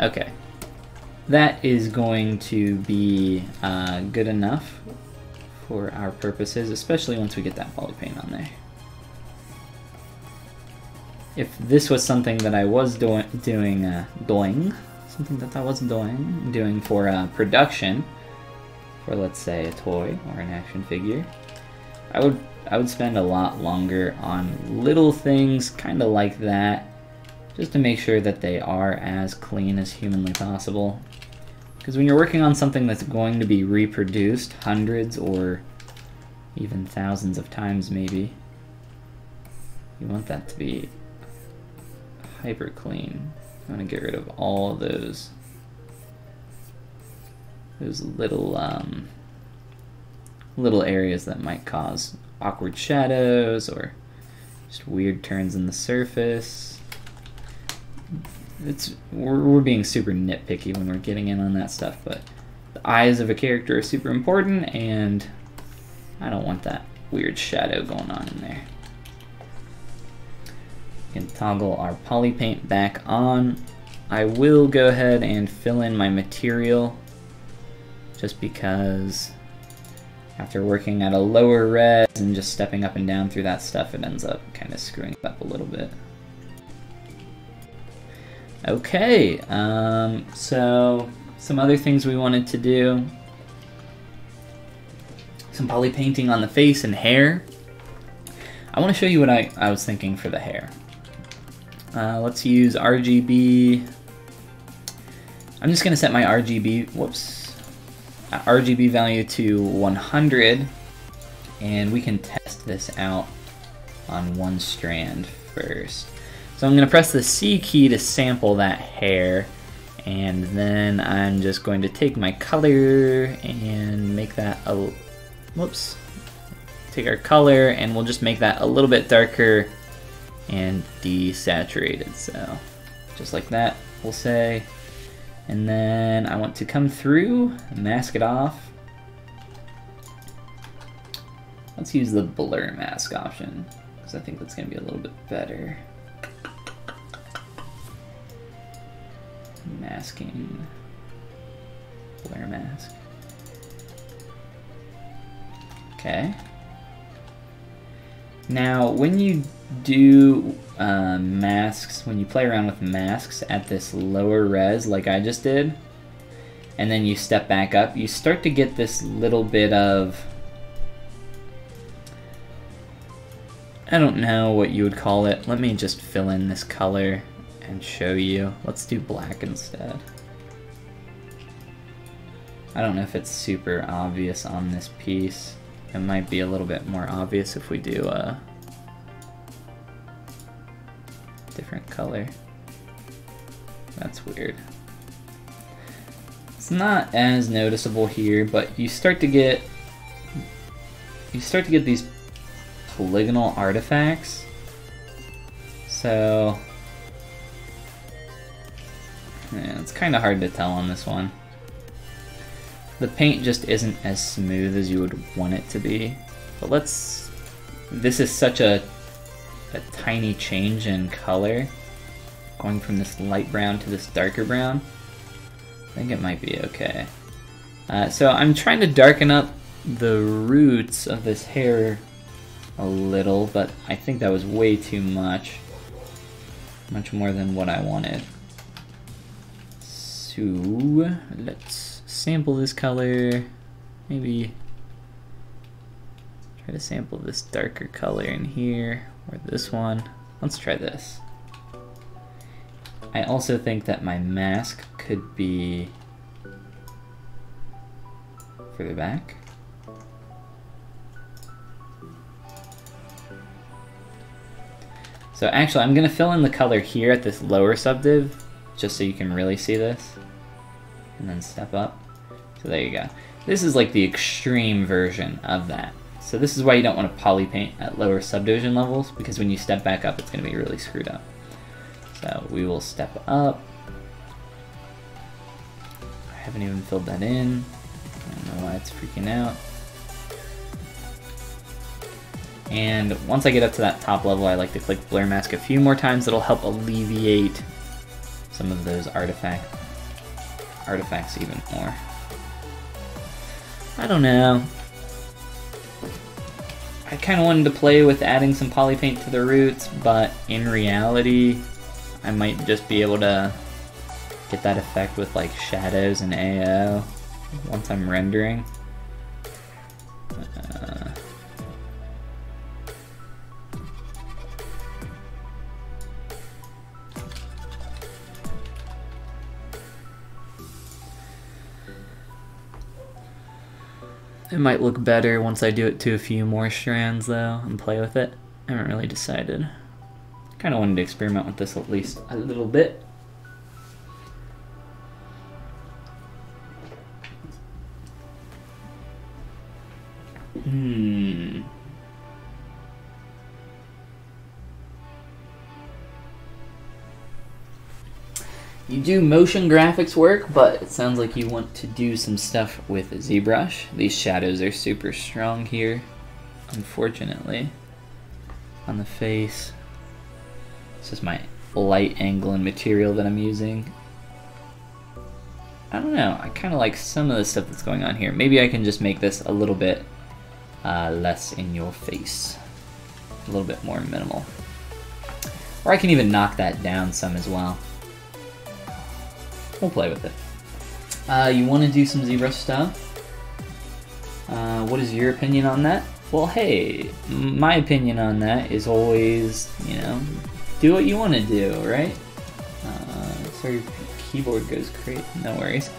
Speaker 1: Okay, that is going to be good enough for our purposes, especially once we get that poly paint on there. If this was something that I was doing for production, for let's say a toy or an action figure, I would spend a lot longer on little things kind of like that, just to make sure that they are as clean as humanly possible. Because when you're working on something that's going to be reproduced hundreds or even thousands of times maybe, you want that to be hyper clean. You want to get rid of all of those those little areas that might cause awkward shadows or just weird turns in the surface. We're being super nitpicky when we're getting in on that stuff, but the eyes of a character are super important, and I don't want that weird shadow going on in there. We can toggle our poly paint back on. I will go ahead and fill in my material just because after working at a lower res and just stepping up and down through that stuff, it ends up kind of screwing it up a little bit. Okay, so some other things we wanted to do. Some poly painting on the face and hair. I want to show you what I was thinking for the hair. Let's use RGB. I'm just going to set my RGB value to 100, and we can test this out on one strand first. So I'm going to press the C key to sample that hair, and then I'm just going to take my color and make that a, take our color and we'll just make that a little bit darker and desaturated. So just like that, we'll say. And then I want to come through, mask it off. Let's use the blur mask option, because I think that's going to be a little bit better. Masking, blur mask. Okay. Now, when you do masks, when you play around with masks at this lower res like I just did, and then you step back up, you start to get this little bit of, I don't know what you would call it. Let me just fill in this color and show you. Let's do black instead. I don't know if it's super obvious on this piece. It might be a little bit more obvious if we do a different color. That's weird. It's not as noticeable here, but you start to get these polygonal artifacts. So yeah, it's kind of hard to tell on this one. The paint just isn't as smooth as you would want it to be. But this is such a tiny change in color, going from this light brown to this darker brown. I think it might be okay. So I'm trying to darken up the roots of this hair a little, but I think that was way too much. Much more than what I wanted. So let's sample this color, maybe try to sample this darker color in here, or this one. Let's try this. I also think that my mask could be further back. So actually I'm going to fill in the color here at this lower subdiv, just so you can really see this, and then step up. So there you go. This is like the extreme version of that. So this is why you don't want to poly paint at lower subdivision levels, because when you step back up, it's going to be really screwed up. So we will step up. I haven't even filled that in. I don't know why it's freaking out. And once I get up to that top level, I like to click blur mask a few more times. It'll help alleviate some of those artifacts even more. I don't know. I kind of wanted to play with adding some poly paint to the roots, but in reality, I might just be able to get that effect with like shadows and AO once I'm rendering. It might look better once I do it to a few more strands though and play with it. I haven't really decided. Kind of wanted to experiment with this at least a little bit. You do motion graphics work, but it sounds like you want to do some stuff with ZBrush. These shadows are super strong here, unfortunately, on the face. This is my light angle and material that I'm using. I don't know, I kind of like some of the stuff that's going on here. Maybe I can just make this a little bit less in your face, a little bit more minimal. Or I can even knock that down some as well. We'll play with it. You want to do some ZBrush stuff? What is your opinion on that? Well, hey, my opinion on that is always, you know, do what you want to do, right? Sorry, keyboard goes crazy. No worries.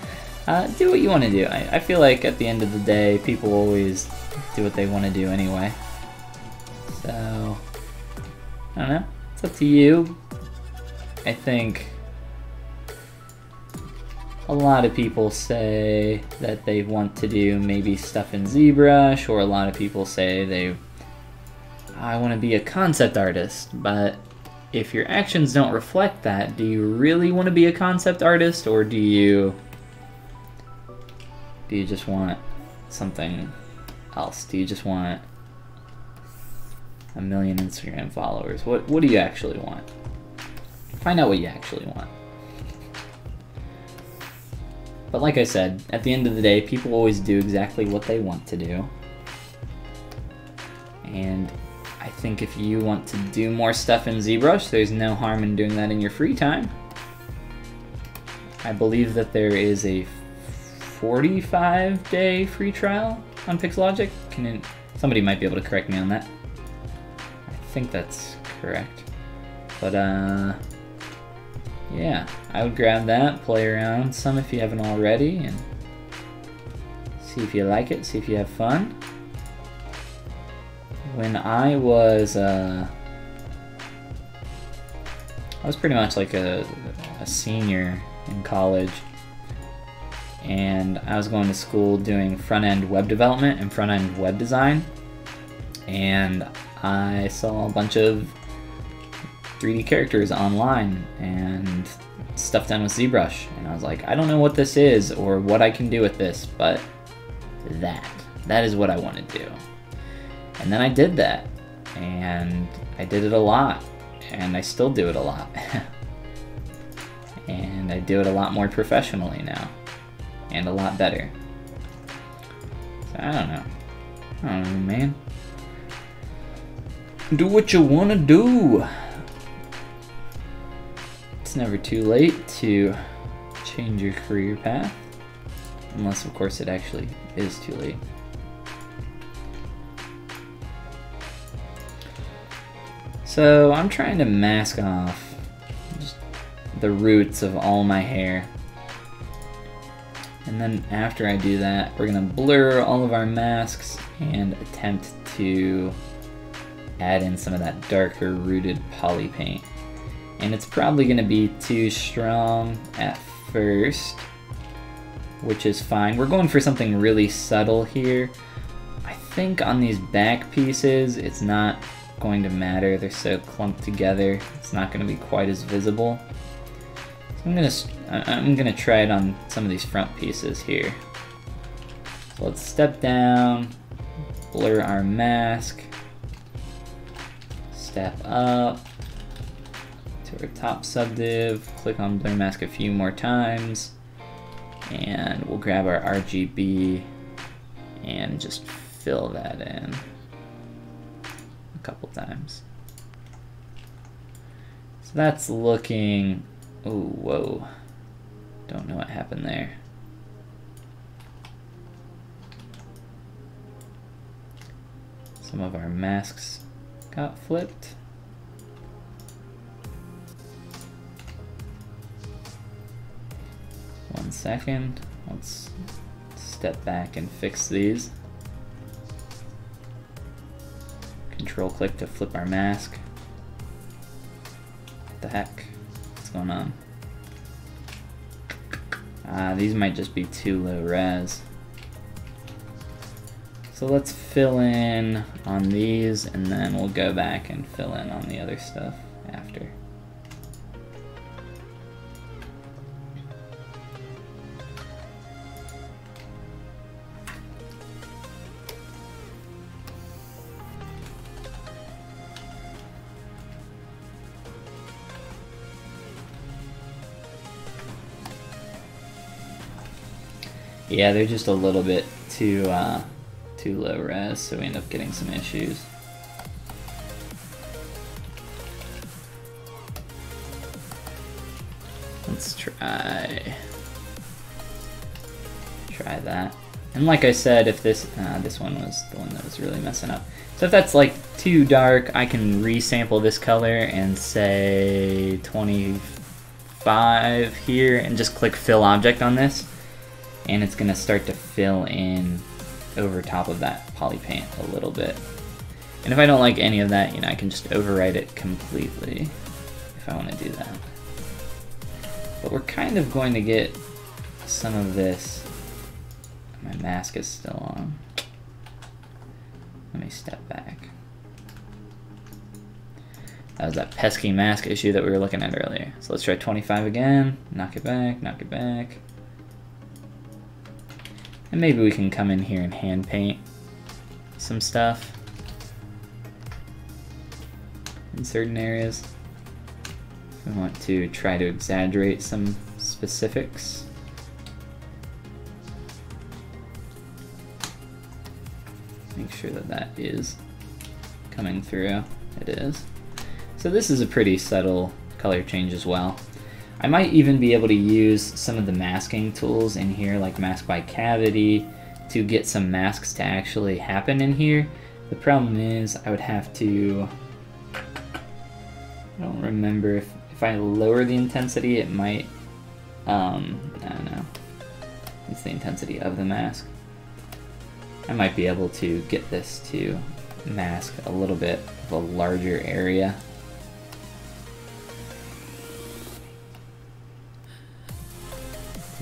Speaker 1: Do what you want to do. I feel like at the end of the day, people always do what they want to do anyway. So, I don't know. It's up to you. I think a lot of people say that they want to do maybe stuff in ZBrush, or a lot of people say I want to be a concept artist, but if your actions don't reflect that, do you really want to be a concept artist, or do you just want something else? Do you just want 1 million Instagram followers? What do you actually want? Find out what you actually want. But like I said, at the end of the day, people always do exactly what they want to do. And I think if you want to do more stuff in ZBrush, there's no harm in doing that in your free time. I believe that there is a 45-day free trial on Pixologic. Somebody might be able to correct me on that. I think that's correct. But yeah, I would grab that, play around some if you haven't already, and see if you like it, see if you have fun. When I was pretty much like a senior in college, and I was going to school doing front-end web development and front-end web design, and I saw a bunch of 3D characters online and stuff done with ZBrush, and I was like, I don't know what this is or what I can do with this, but that is what I want to do. And then I did that, and I did it a lot, and I still do it a lot. And I do it a lot more professionally now, and a lot better. So I don't know, man. Do what you want to do. It's never too late to change your career path, unless of course it actually is too late. So I'm trying to mask off just the roots of all my hair, and then after I do that, we're gonna blur all of our masks and attempt to add in some of that darker rooted poly paint. And it's probably going to be too strong at first, which is fine. We're going for something really subtle here. I think on these back pieces, it's not going to matter. They're so clumped together. It's not going to be quite as visible. So I'm gonna try it on some of these front pieces here. So let's step down, blur our mask, step up to our top subdiv, click on blur mask a few more times, and we'll grab our RGB and just fill that in a couple times. So that's looking, oh, whoa, don't know what happened there. Some of our masks got flipped. One second, let's step back and fix these. Control click to flip our mask. What the heck? What's going on? These might just be too low res. So let's fill in on these, and then we'll go back and fill in on the other stuff after. Yeah, they're just a little bit too low res, so we end up getting some issues. Let's try that. And like I said, if this one was the one that was really messing up. So if that's like too dark, I can resample this color and say 25 here, and just click Fill Object on this. And it's gonna start to fill in over top of that poly paint a little bit. And if I don't like any of that, you know, I can just overwrite it completely if I want to do that. But we're kind of going to get some of this. My mask is still on. Let me step back. That was that pesky mask issue that we were looking at earlier. So let's try 25 again, knock it back, knock it back. And maybe we can come in here and hand paint some stuff in certain areas. We want to try to exaggerate some specifics. Make sure that that is coming through. It is. So this is a pretty subtle color change as well. I might even be able to use some of the masking tools in here, like Mask by Cavity, to get some masks to actually happen in here. The problem is I would have to, I don't remember if I lower the intensity, it might, I don't know, it's the intensity of the mask. I might be able to get this to mask a little bit of a larger area.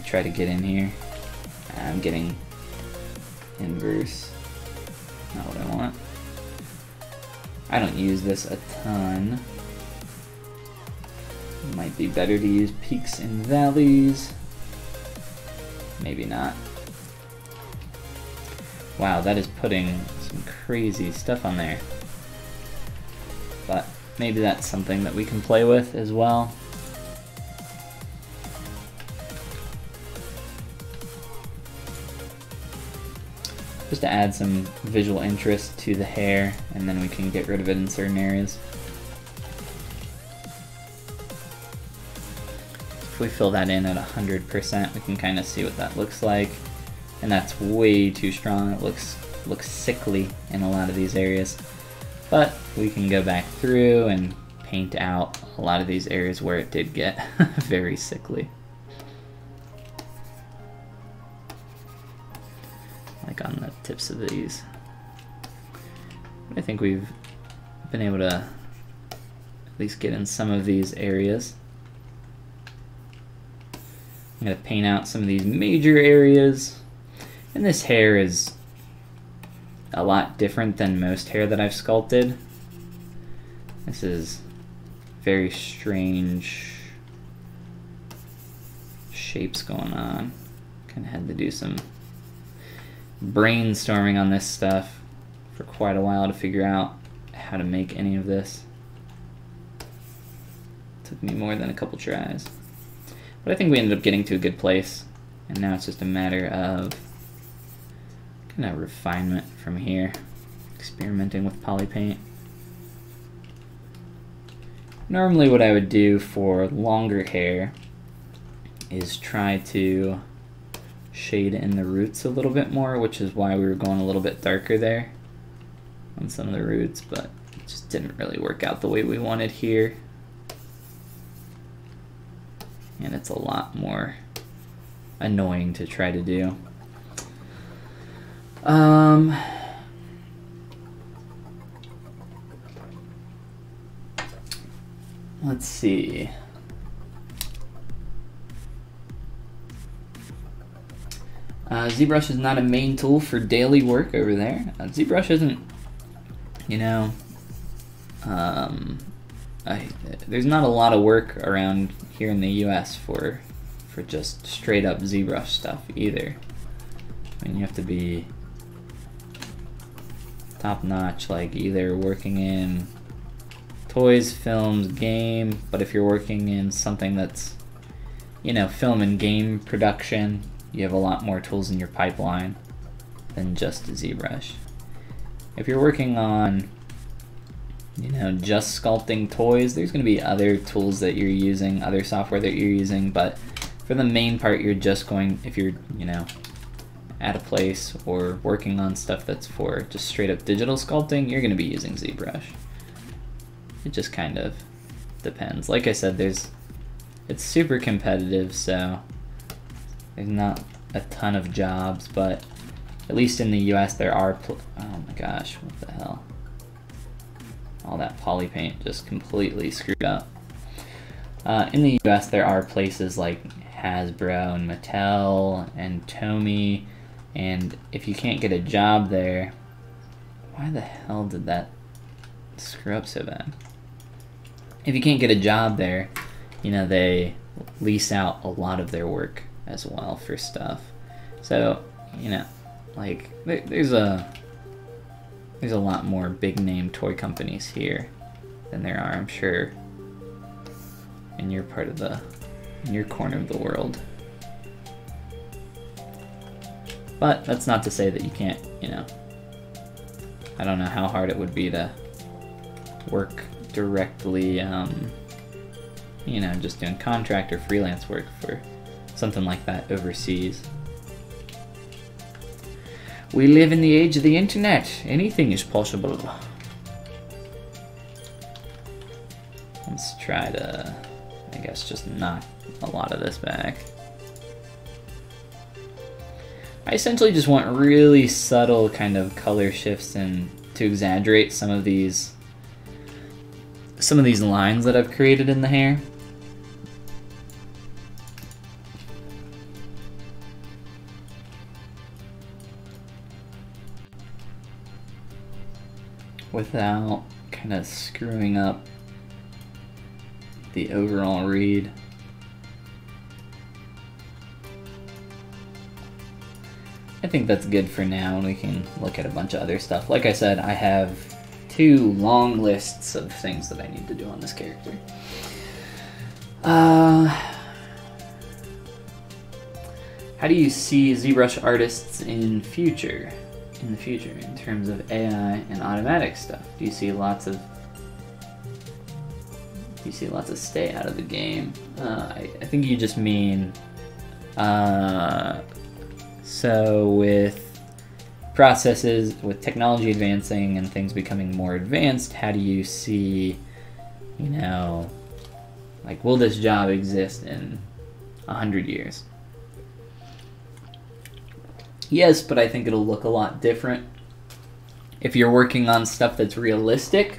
Speaker 1: Try to get in here. I'm getting inverse. Not what I want. I don't use this a ton. Might be better to use peaks and valleys. Maybe not. Wow, that is putting some crazy stuff on there. But maybe that's something that we can play with as well. Just to add some visual interest to the hair, and then we can get rid of it in certain areas. If we fill that in at 100%, we can kind of see what that looks like. And that's way too strong. It looks sickly in a lot of these areas. But we can go back through and paint out a lot of these areas where it did get very sickly. Like on the tips of these. I think we've been able to at least get in some of these areas. I'm going to paint out some of these major areas. And this hair is a lot different than most hair that I've sculpted. This is very strange shapes going on. Kind of had to do some brainstorming on this stuff for quite a while to figure out how to make any of this. Took me more than a couple tries. But I think we ended up getting to a good place, and now it's just a matter of kind of refinement from here, experimenting with poly paint. Normally what I would do for longer hair is try to shade in the roots a little bit more, which is why we were going a little bit darker there on some of the roots, but it just didn't really work out the way we wanted here. And it's a lot more annoying to try to do. Let's see. ZBrush is not a main tool for daily work over there. ZBrush isn't, you know, there's not a lot of work around here in the US for just straight up ZBrush stuff either. I mean, you have to be top notch, like either working in toys, films, game, but if you're working in something that's, you know, film and game production, you have a lot more tools in your pipeline than just ZBrush. If you're working on, you know, just sculpting toys, there's going to be other tools that you're using, other software that you're using, but for the main part, you're just going, if you're, you know, at a place or working on stuff that's for just straight up digital sculpting, you're going to be using ZBrush. It just kind of depends. Like I said, it's super competitive, so there's not a ton of jobs, but at least in the US there are, oh my gosh, what the hell. All that poly paint just completely screwed up. In the US there are places like Hasbro and Mattel and Tomy, and if you can't get a job there, why the hell did that screw up so bad? If you can't get a job there, you know, they lease out a lot of their work as well for stuff. So, you know, like there's a lot more big name toy companies here than there are, I'm sure, in your part of in your corner of the world. But that's not to say that you can't, you know, I don't know how hard it would be to work directly, you know, just doing contract or freelance work for something like that overseas. We live in the age of the internet. Anything is possible. Let's try to, I guess, just knock a lot of this back. I essentially just want really subtle kind of color shifts and to exaggerate some of these lines that I've created in the hair. Without kind of screwing up the overall read. I think that's good for now, and we can look at a bunch of other stuff. Like I said, I have 2 long lists of things that I need to do on this character. How do you see ZBrush artists in the future, in terms of AI and automatic stuff? Do you see lots of stay out of the game? I think you just mean so with processes, with technology advancing and things becoming more advanced, how do you see, you know, like, will this job exist in 100 years? Yes, but I think it'll look a lot different. If you're working on stuff that's realistic,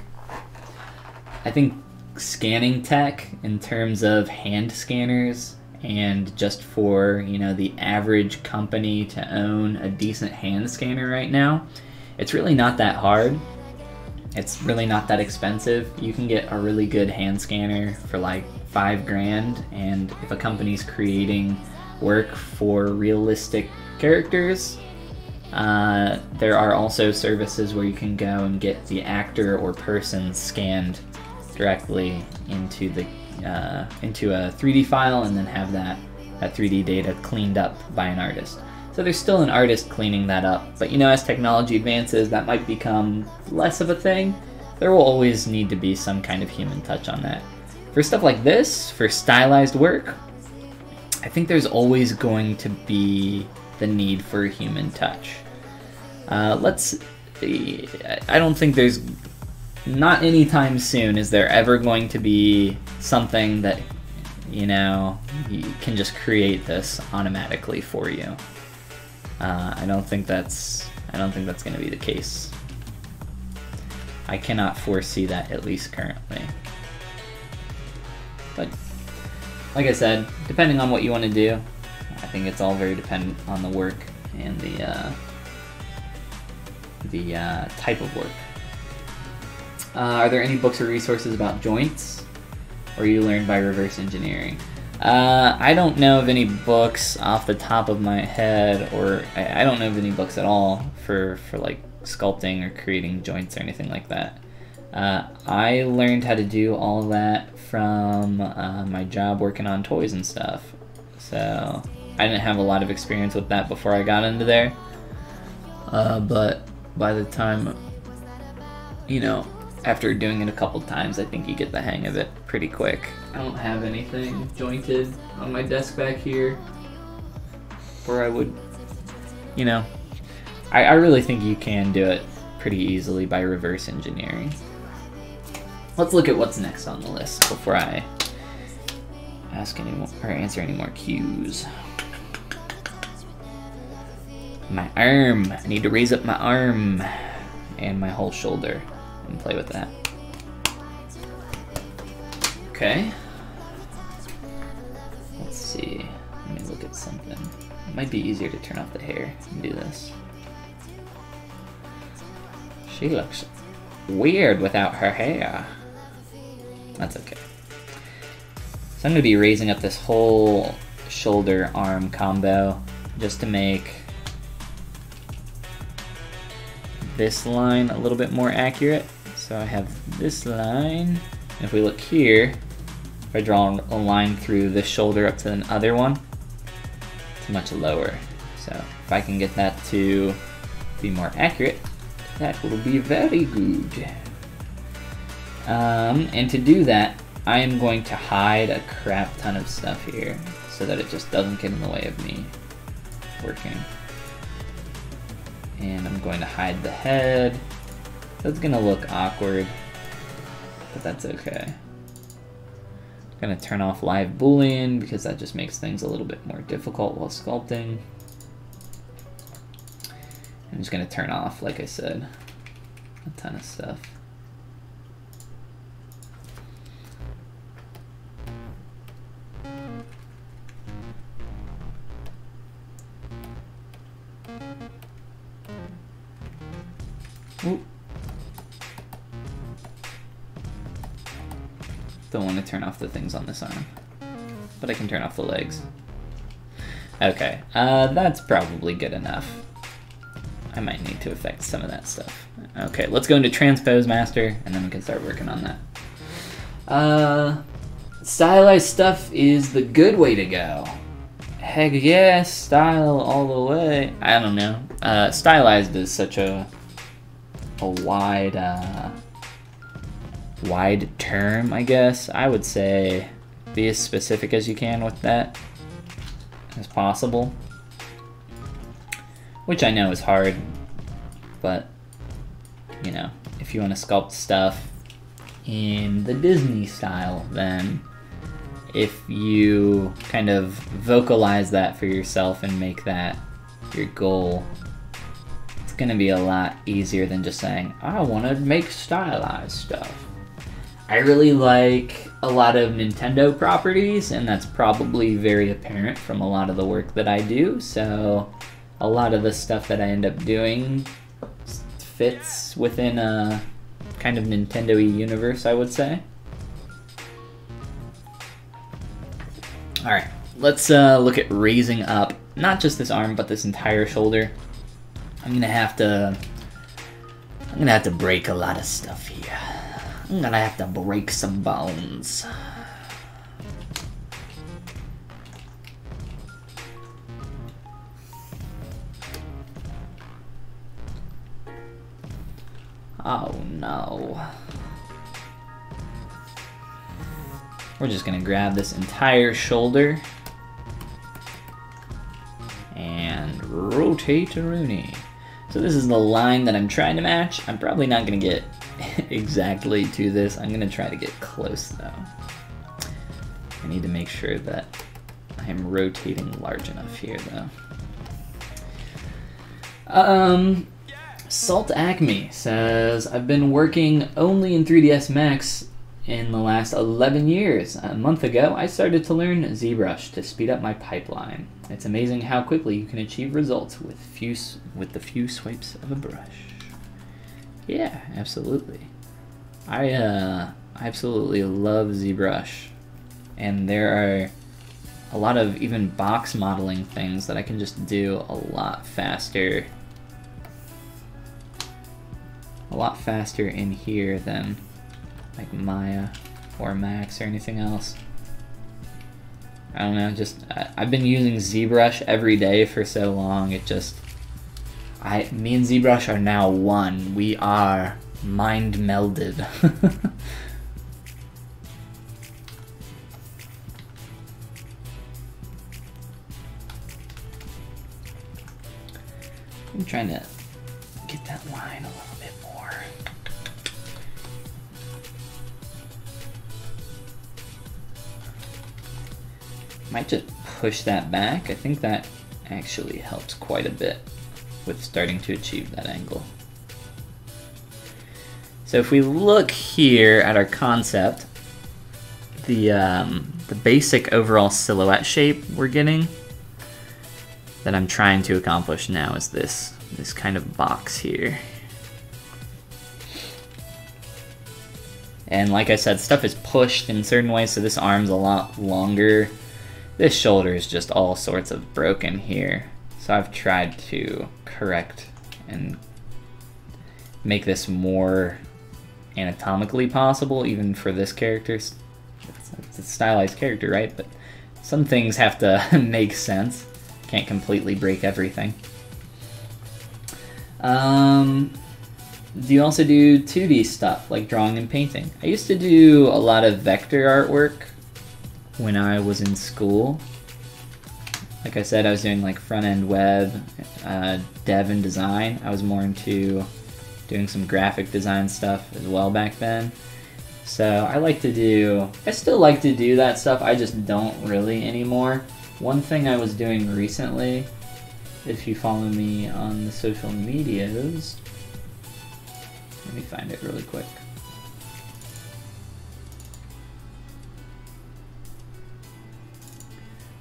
Speaker 1: I think scanning tech in terms of hand scanners and just for, you know, the average company to own a decent hand scanner right now, it's really not that hard. It's really not that expensive. You can get a really good hand scanner for like $5 grand, and if a company's creating work for realistic characters, there are also services where you can go and get the actor or person scanned directly into the into a 3D file, and then have that 3D data cleaned up by an artist. So there's still an artist cleaning that up, but you know, as technology advances, that might become less of a thing. There will always need to be some kind of human touch on that. For stuff like this, for stylized work, I think there's always going to be the need for a human touch. Let's see, I don't think there's, not anytime soon is there ever going to be something that, you know, you can just create this automatically for you. I don't think that's going to be the case. I cannot foresee that, at least currently. But like I said, depending on what you want to do, I think it's all very dependent on the work. and the type of work. Are there any books or resources about joints, or you learned by reverse engineering? I don't know of any books off the top of my head, or I don't know of any books at all for like sculpting or creating joints or anything like that. I learned how to do all that from my job working on toys and stuff. So I didn't have a lot of experience with that before I got into there. But by the time, you know, after doing it a couple times, I think you get the hang of it pretty quick. I don't have anything jointed on my desk back here where I would, you know, I really think you can do it pretty easily by reverse engineering. Let's look at what's next on the list before I ask any more or answer any more cues. My arm. I need to raise up my arm and my whole shoulder and play with that. Okay. Let's see. Let me look at something. It might be easier to turn off the hair and do this. She looks weird without her hair. That's okay. So I'm going to be raising up this whole shoulder-arm combo just to make this line a little bit more accurate. So I have this line. And if we look here, if I draw a line through this shoulder up to the other one, it's much lower. So if I can get that to be more accurate, that will be very good. And to do that, I am going to hide a crap ton of stuff here so that it just doesn't get in the way of me working. And I'm going to hide the head. That's gonna look awkward, but that's okay. I'm gonna turn off live boolean because that just makes things a little bit more difficult while sculpting. I'm just gonna turn off, like I said, a ton of stuff. Ooh. Don't want to turn off the things on this arm, but I can turn off the legs. Okay, that's probably good enough. I might need to affect some of that stuff. Okay, let's go into Transpose Master, and then we can start working on that. Stylized stuff is the good way to go. Heck yeah, style all the way. I don't know. Stylized is such a wide term, I guess. I would say be as specific as you can with that as possible, which I know is hard, but you know, if you want to sculpt stuff in the Disney style, then if you kind of vocalize that for yourself and make that your goal, it's gonna be a lot easier than just saying, I want to make stylized stuff. I really like a lot of Nintendo properties, and that's probably very apparent from a lot of the work that I do, so a lot of the stuff that I end up doing fits within a kind of Nintendo-y universe, I would say. Alright, let's look at raising up not just this arm, but this entire shoulder. I'm gonna have to break a lot of stuff here. I'm gonna have to break some bones. Oh no. We're just gonna grab this entire shoulder and rotate a Rooney. So this is the line that I'm trying to match. I'm probably not gonna get exactly to this. I'm gonna try to get close though. I need to make sure that I am rotating large enough here though. Salt Acme says, I've been working only in 3ds Max in the last 11 years. A month ago, I started to learn ZBrush to speed up my pipeline. It's amazing how quickly you can achieve results with the few swipes of a brush. Yeah, absolutely. I absolutely love ZBrush, and there are a lot of even box modeling things that I can just do a lot faster in here than like Maya or Max or anything else. I don't know, just I've been using ZBrush every day for so long. It just me and ZBrush are now one. We are mind melded. I'm trying to get that line a little bit more. Might just push that back. I think that actually helps quite a bit with starting to achieve that angle. So if we look here at our concept, the basic overall silhouette shape we're getting that I'm trying to accomplish now is this kind of box here. And like I said, stuff is pushed in certain ways, so this arm's a lot longer. This shoulder is just all sorts of broken here. So I've tried to correct and make this more anatomically possible, even for this character. It's a stylized character, right? But some things have to make sense. Can't completely break everything. Do you also do 2D stuff, like drawing and painting? I used to do a lot of vector artwork when I was in school. Like I said, I was doing like front-end web, dev and design. I was more into doing some graphic design stuff as well back then. So I still like to do that stuff, I just don't really anymore. One thing I was doing recently, if you follow me on the social medias, let me find it really quick.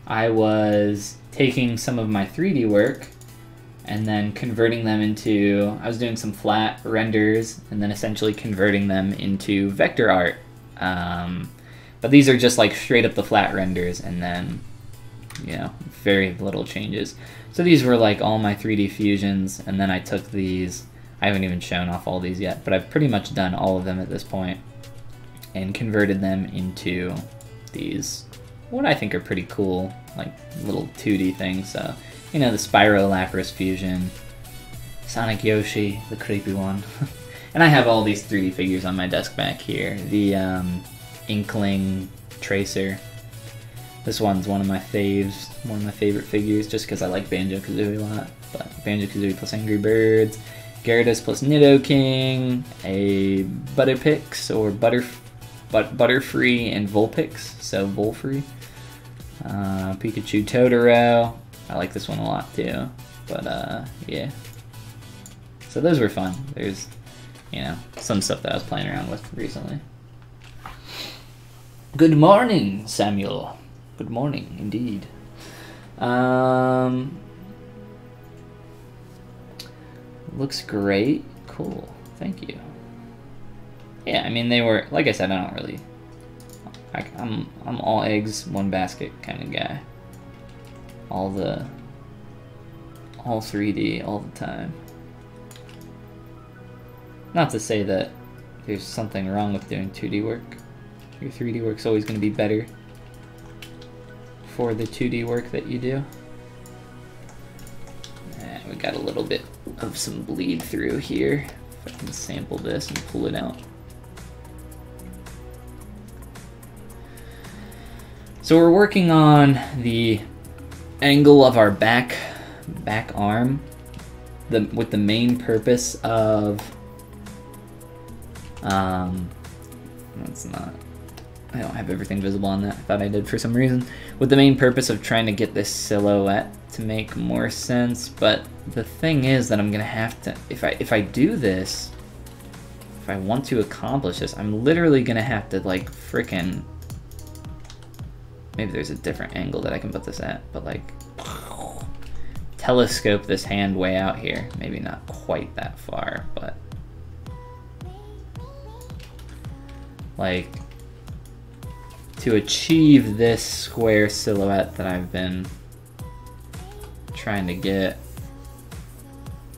Speaker 1: I was taking some of my 3D work and then converting them into, I was doing some flat renders and then essentially converting them into vector art. But these are just like straight up the flat renders and then, you know, very little changes. So these were like all my 3D fusions, and then I took these, I haven't even shown off all these yet, but I've pretty much done all of them at this point and converted them into these, what I think are pretty cool, like little 2D things. So, you know, the Spyro Lapras fusion, Sonic Yoshi, the creepy one. And I have all these 3D figures on my desk back here. The Inkling Tracer. This one's one of my faves, one of my favorite figures, just because I like Banjo-Kazooie a lot. But Banjo-Kazooie plus Angry Birds, Gyarados plus Nidoking, a Butterpix or Butterfree and Vulpix, so Volfree. Pikachu Totoro. I like this one a lot too. But yeah. So those were fun. There's, you know, some stuff that I was playing around with recently. Good morning, Samuel. Good morning, indeed. Looks great. Cool. Thank you. Yeah, I mean, they were, like I said, I don't really, I'm all eggs, one basket kind of guy. All 3D all the time. Not to say that there's something wrong with doing 2D work. Your 3D work's always going to be better for the 2D work that you do. And we got a little bit of some bleed through here. If I can sample this and pull it out. So we're working on the angle of our back arm, with the main purpose of that's not, I don't have everything visible on that. I thought I did for some reason. With the main purpose of trying to get this silhouette to make more sense, but the thing is that I'm gonna have to, if I do this, if I want to accomplish this, I'm literally gonna have to like frickin', maybe there's a different angle that I can put this at, but like telescope this hand way out here. Maybe not quite that far, but like to achieve this square silhouette that I've been trying to get,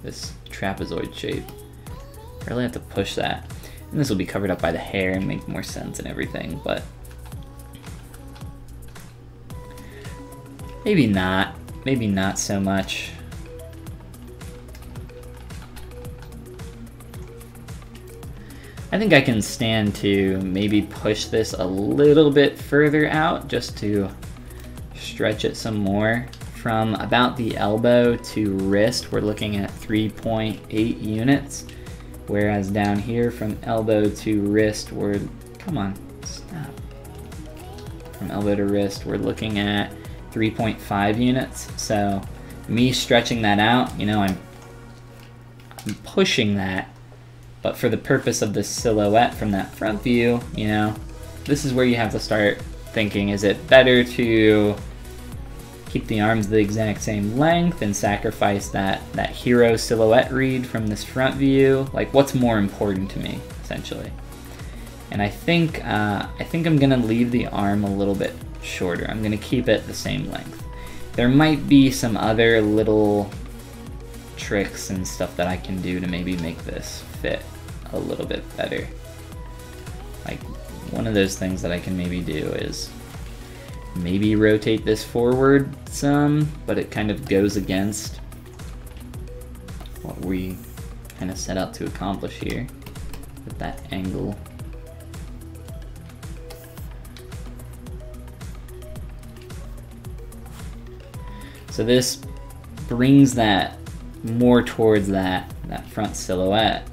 Speaker 1: this trapezoid shape, I really have to push that. And this will be covered up by the hair and make more sense and everything, but maybe not so much. I think I can stand to maybe push this a little bit further out just to stretch it some more. From about the elbow to wrist, we're looking at 3.8 units. Whereas down here from elbow to wrist, we're, come on, stop. From elbow to wrist, we're looking at 3.5 units. So me stretching that out, you know, I'm pushing that, but for the purpose of the silhouette from that front view, you know, this is where you have to start thinking, is it better to keep the arms the exact same length and sacrifice that hero silhouette read from this front view? Like, what's more important to me, essentially? And I think I'm gonna leave the arm a little bit shorter. I'm gonna keep it the same length. There might be some other little tricks and stuff that I can do to maybe make this fit a little bit better. Like, one of those things that I can maybe do is maybe rotate this forward some, but it kind of goes against what we kind of set out to accomplish here with that angle. So this brings that more towards that front silhouette,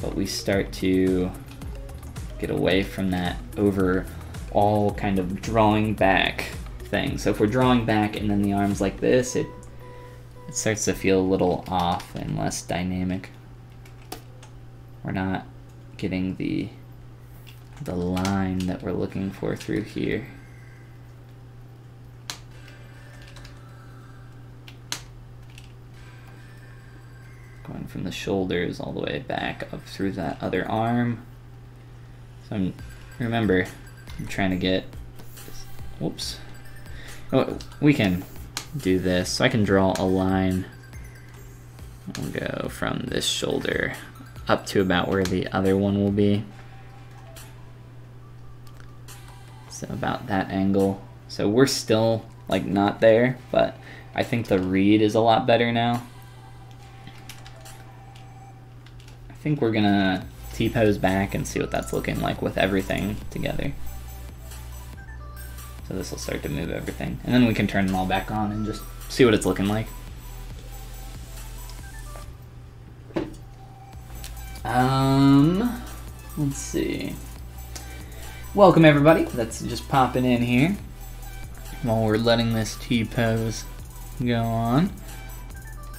Speaker 1: but we start to get away from that overall kind of drawing back thing. So if we're drawing back and then the arms like this, it starts to feel a little off and less dynamic. We're not getting the line that we're looking for through here. Going from the shoulders all the way back up through that other arm. So remember, I'm trying to get, whoops. Oh, we can do this. So I can draw a line. We'll go from this shoulder up to about where the other one will be. So about that angle. So we're still like not there, but I think the read is a lot better now. I think we're gonna T-pose back and see what that's looking like with everything together. So this will start to move everything. And then we can turn them all back on and just see what it's looking like. Let's see. Welcome everybody that's just popping in here while we're letting this T-pose go on.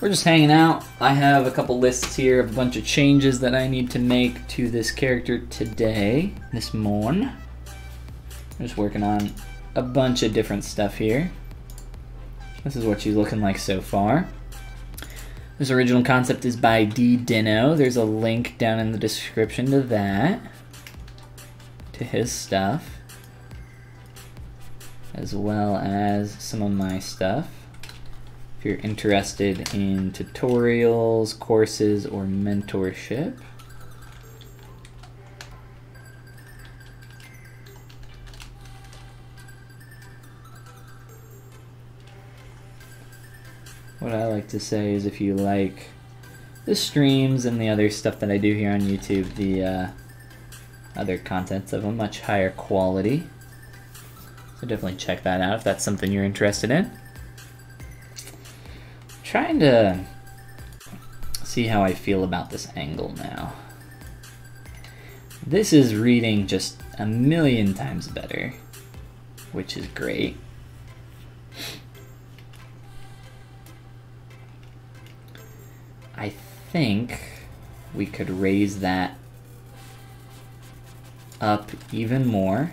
Speaker 1: We're just hanging out. I have a couple lists here of a bunch of changes that I need to make to this character today, this morning. I'm just working on a bunch of different stuff here. This is what she's looking like so far. This original concept is by D. Dino. There's a link down in the description to that, to his stuff, as well as some of my stuff. If you're interested in tutorials, courses, or mentorship. What I like to say is if you like the streams and the other stuff that I do here on YouTube, the other content's of a much higher quality. So definitely check that out if that's something you're interested in. Trying to see how I feel about this angle now. This is reading just a million times better, which is great. I think we could raise that up even more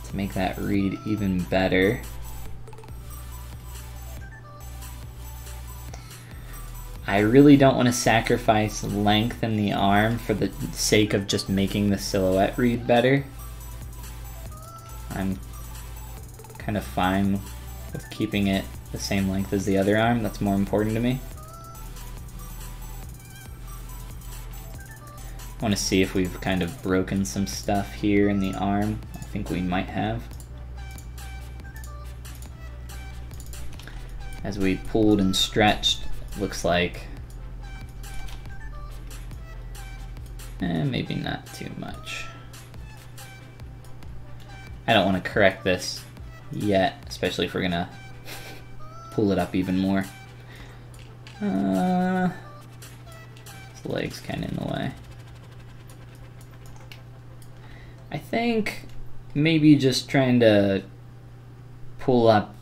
Speaker 1: to make that read even better. I really don't want to sacrifice length in the arm for the sake of just making the silhouette read better. I'm kind of fine with keeping it the same length as the other arm. That's more important to me. I want to see if we've kind of broken some stuff here in the arm. I think we might have. As we pulled and stretched, looks like maybe not too much. I don't want to correct this yet, especially if we're gonna pull it up even more. This leg's kind of in the way. I think maybe just trying to pull up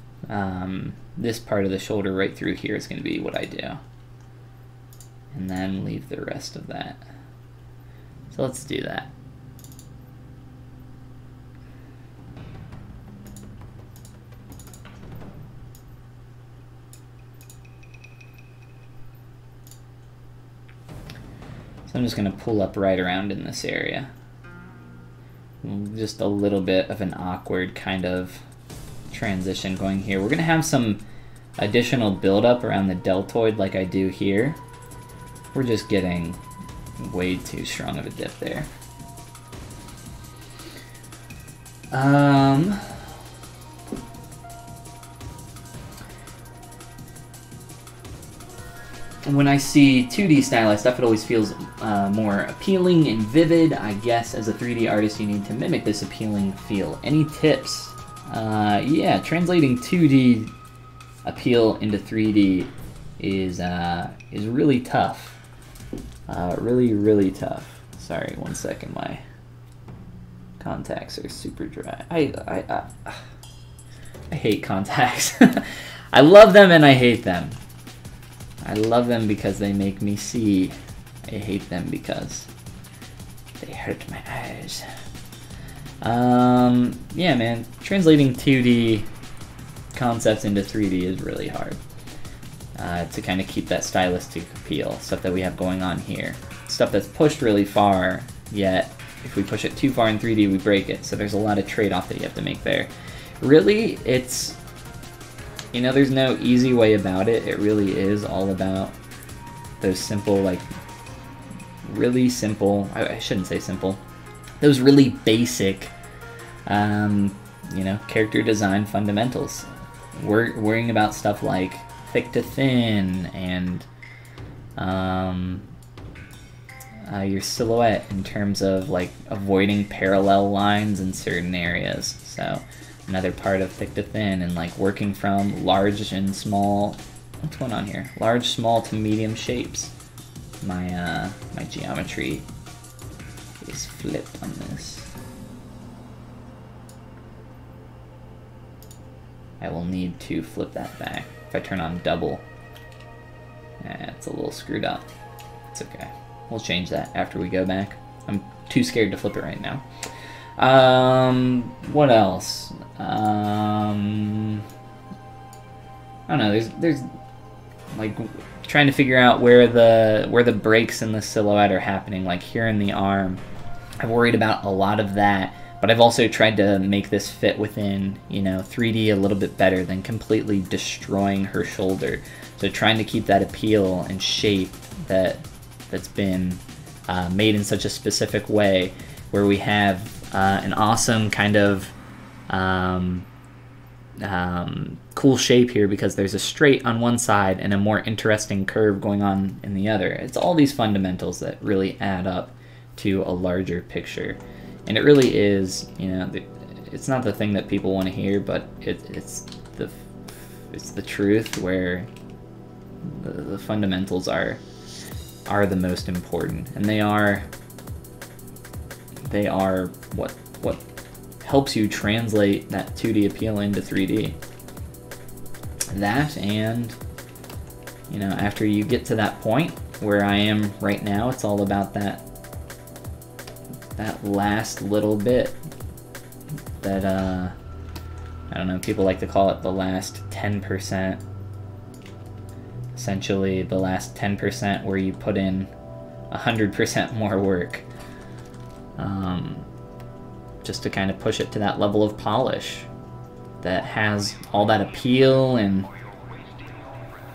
Speaker 1: this part of the shoulder right through here is going to be what I do. And then leave the rest of that. So let's do that. So I'm just going to pull up right around in this area. Just a little bit of an awkward kind of transition going here. We're going to have some additional buildup around the deltoid like I do here. We're just getting way too strong of a dip there. When I see 2D stylized stuff, it always feels more appealing and vivid. I guess as a 3D artist, you need to mimic this appealing feel. Any tips? Yeah, translating 2D appeal into 3D is really tough. Really tough. Sorry, 1 second. My contacts are super dry. I hate contacts. I love them and I hate them. I love them because they make me see. I hate them because they hurt my eyes. Yeah, man, translating 2D concepts into 3D is really hard. To kind of keep that stylistic appeal, stuff that we have going on here. Stuff that's pushed really far, yet if we push it too far in 3D, we break it. So there's a lot of trade-off that you have to make there. Really, it's, you know, there's no easy way about it. It really is all about those simple, like, really simple, I shouldn't say simple, those really basic, you know, character design fundamentals. Worrying about stuff like thick to thin and your silhouette in terms of like avoiding parallel lines in certain areas. So another part of thick to thin, and like working from large and small, what's going on here? Large, small to medium shapes. My my geometry is flipped on this. I will need to flip that back. If I turn on double, it's a little screwed up. It's okay. We'll change that after we go back. I'm too scared to flip it right now. What else? I don't know. There's like trying to figure out where the breaks in the silhouette are happening. Like here in the arm, I've worried about a lot of that. But I've also tried to make this fit within, you know, 3D a little bit better than completely destroying her shoulder. So trying to keep that appeal and shape that's been made in such a specific way, where we have an awesome kind of cool shape here because there's a straight on one side and a more interesting curve going on in the other. It's all these fundamentals that really add up to a larger picture. And it really is, you know, it's not the thing that people want to hear, but it's the truth, where the fundamentals are the most important, and they are what helps you translate that 2D appeal into 3D. That and you know, after you get to that point where I am right now, it's all about that last little bit that, I don't know, people like to call it the last 10%. Essentially, the last 10% where you put in 100% more work. Just to kind of push it to that level of polish that has all that appeal and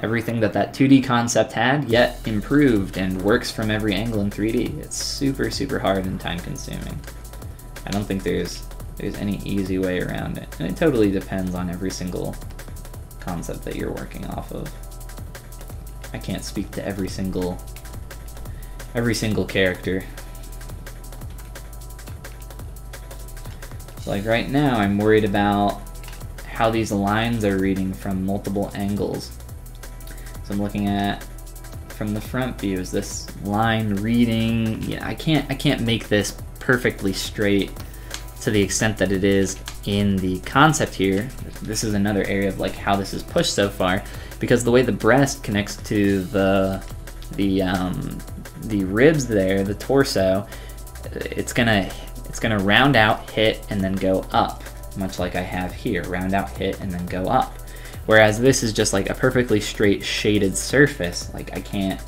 Speaker 1: everything that 2D concept had, yet improved and works from every angle in 3D. It's super, super hard and time consuming. I don't think there's any easy way around it. And it totally depends on every single concept that you're working off of. I can't speak to every single character. So like right now, I'm worried about how these lines are reading from multiple angles. So I'm looking at from the front view, is this line reading? Yeah, I can't make this perfectly straight to the extent that it is in the concept here. This is another area of like how this is pushed so far, because the way the breast connects to the ribs there, the torso, it's gonna round out, hit, and then go up, much like I have here. Round out, hit, and then go up. Whereas this is just like a perfectly straight shaded surface. Like I can't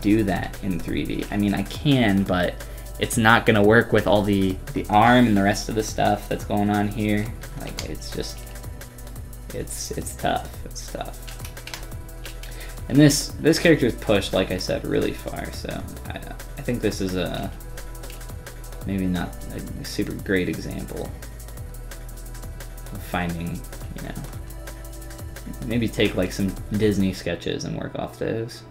Speaker 1: do that in 3D. I mean, I can, but it's not gonna work with all the arm and the rest of the stuff that's going on here. Like it's just, it's tough. It's tough. And this character is pushed, like I said, really far. So I think this is maybe not a super great example of finding, you know, maybe take like some Disney sketches and work off those.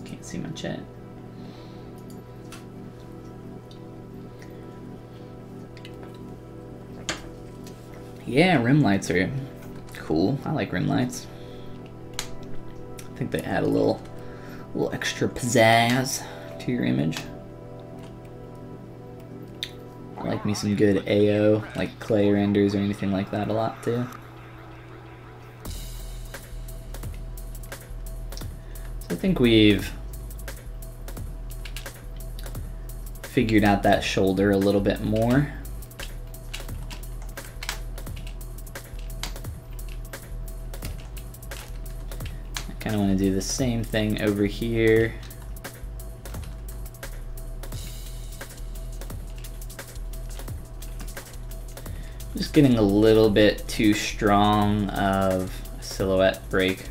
Speaker 1: Can't see my chat. Yeah, rim lights are cool. I like rim lights. I think they add a little extra pizzazz to your image. I like me some good AO, like clay renders or anything like that a lot too. So I think we've figured out that shoulder a little bit more. I kind of want to do the same thing over here. Just getting a little bit too strong of a silhouette break.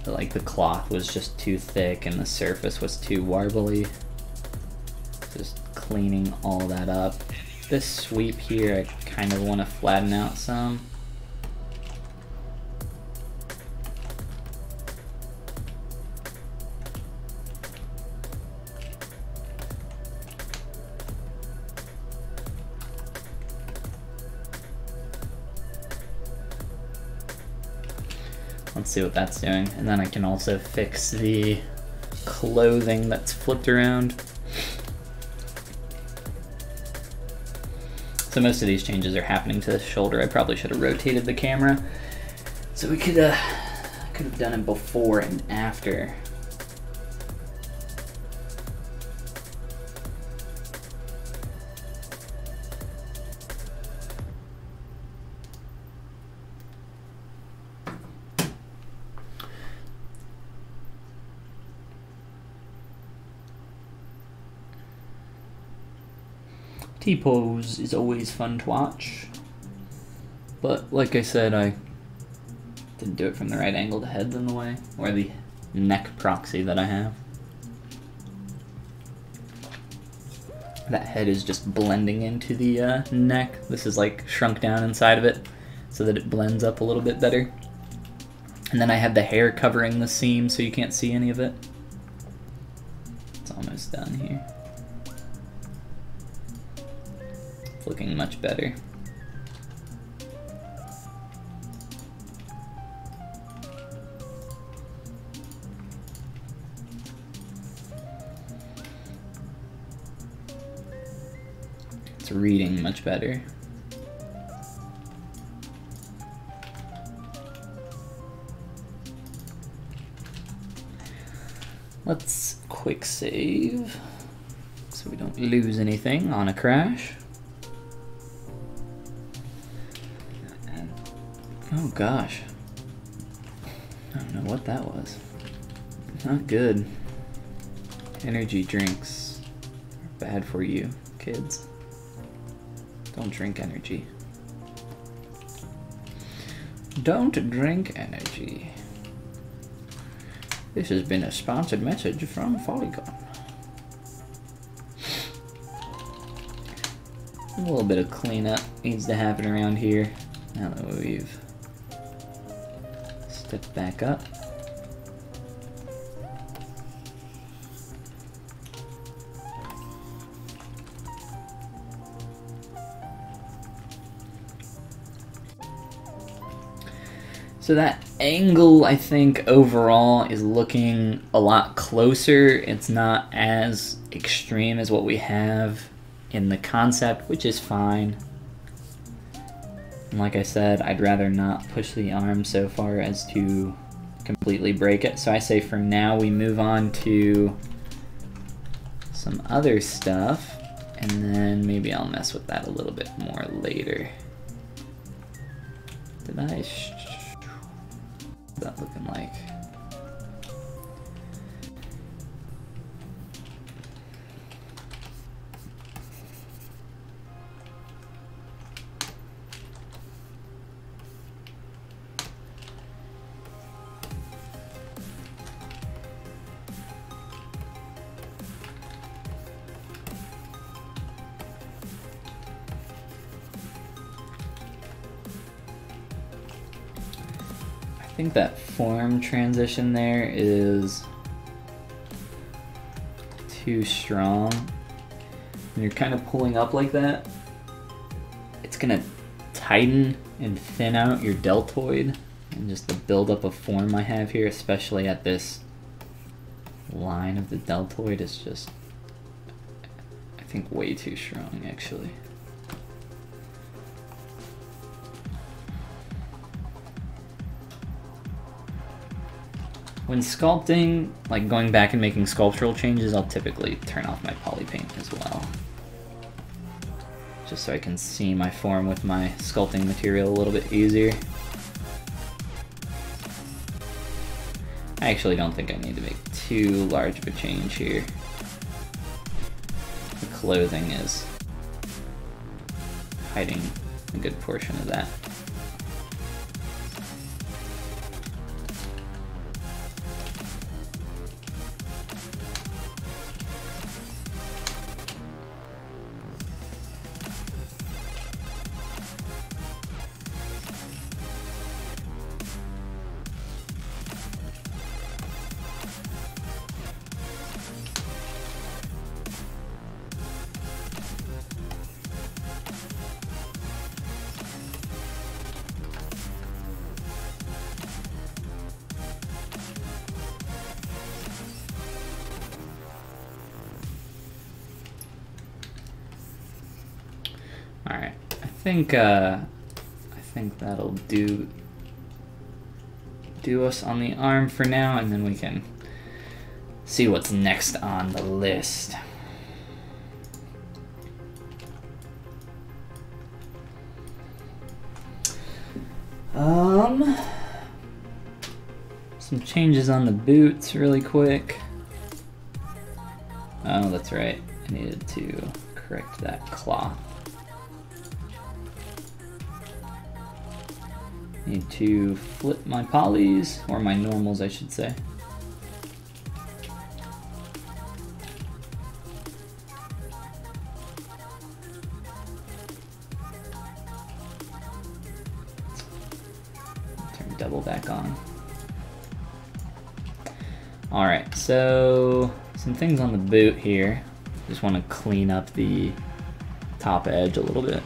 Speaker 1: Like the cloth was just too thick and the surface was too warbly. Just cleaning all that up. This sweep here, I kind of want to flatten out some. Let's see what that's doing. And then I can also fix the clothing that's flipped around. So most of these changes are happening to the shoulder. I probably should have rotated the camera. So we could have done it before and after. T-pose is always fun to watch, but like I said, I didn't do it from the right angle. The head's in the way, or the neck proxy that I have. That head is just blending into the neck. This is like shrunk down inside of it so that it blends up a little bit better. And then I have the hair covering the seam so you can't see any of it. It's almost done here. Looking much better. It's reading much better. Let's quick save so we don't lose anything on a crash. Oh gosh. I don't know what that was. Not good. Energy drinks are bad for you, kids. Don't drink energy. Don't drink energy. This has been a sponsored message from Follygon. A little bit of cleanup needs to happen around here now that we've stepped back up. So that angle, I think, overall is looking a lot closer. It's not as extreme as what we have in the concept, which is fine. And like I said, I'd rather not push the arm so far as to completely break it. So I say for now we move on to some other stuff, and then maybe I'll mess with that a little bit more later. Did I... What's that looking like? I think that form transition there is too strong. When you're kind of pulling up like that, it's gonna tighten and thin out your deltoid, and just the buildup of form I have here, especially at this line of the deltoid, is just, I think, way too strong actually. When sculpting, like going back and making sculptural changes, I'll typically turn off my poly paint as well. Just so I can see my form with my sculpting material a little bit easier. I actually don't think I need to make too large of a change here. The clothing is hiding a good portion of that. Alright, I think that'll do us on the arm for now, and then we can see what's next on the list. Some changes on the boots really quick. Oh, that's right. I needed to correct that cloth. Need to flip my polys, or my normals I should say. Turn double back on. Alright, so some things on the boot here. Just want to clean up the top edge a little bit.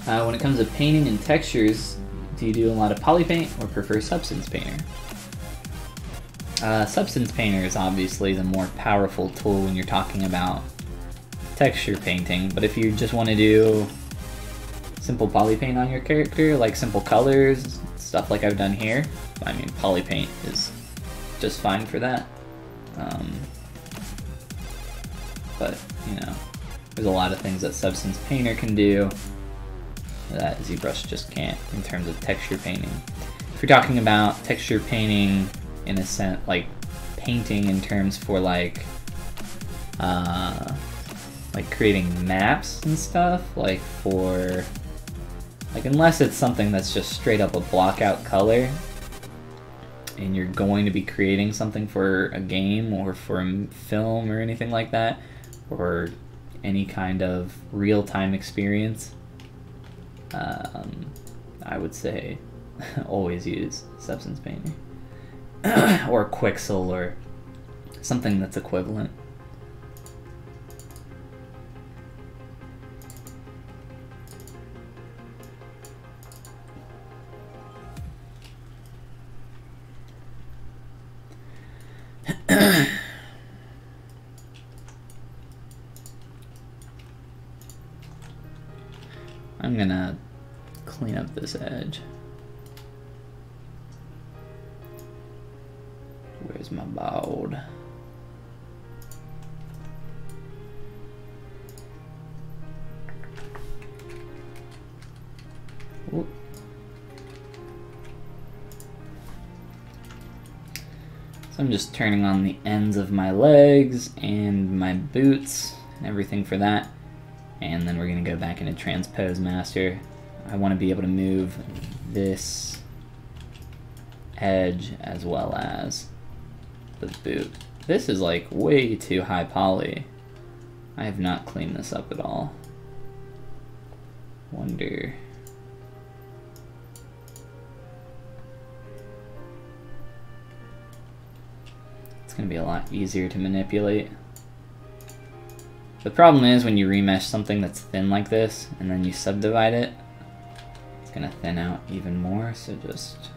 Speaker 1: When it comes to painting and textures, do you do a lot of poly paint or prefer substance painter? Substance Painter is obviously the more powerful tool when you're talking about texture painting, but if you just want to do simple poly paint on your character, like simple colors, stuff like I've done here, I mean, poly paint is just fine for that. But, you know, there's a lot of things that Substance Painter can do that ZBrush just can't in terms of texture painting. If you're talking about texture painting in a sense, like painting in terms for like creating maps and stuff, like for, like unless it's something that's just straight up a block out color and you're going to be creating something for a game or for a film or anything like that, or any kind of real-time experience, I would say always use Substance Painting or Quixel or something that's equivalent. I'm gonna clean up this edge. Where's my board? Whoop. So I'm just turning on the ends of my legs and my boots and everything for that. And then we're going to go back into Transpose Master. I want to be able to move this edge as well as the boot. This is like way too high poly. I have not cleaned this up at all. Wonder. It's going to be a lot easier to manipulate. The problem is when you remesh something that's thin like this and then you subdivide it, it's gonna thin out even more, so just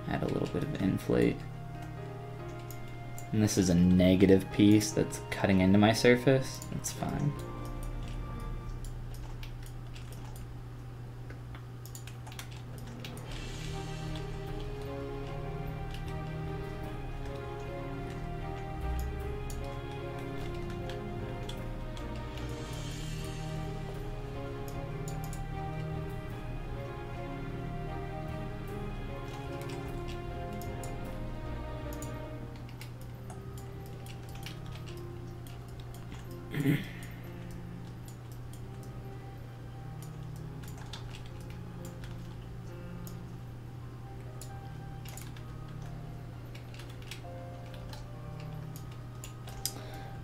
Speaker 1: add a little bit of inflate. And this is a negative piece that's cutting into my surface, that's fine.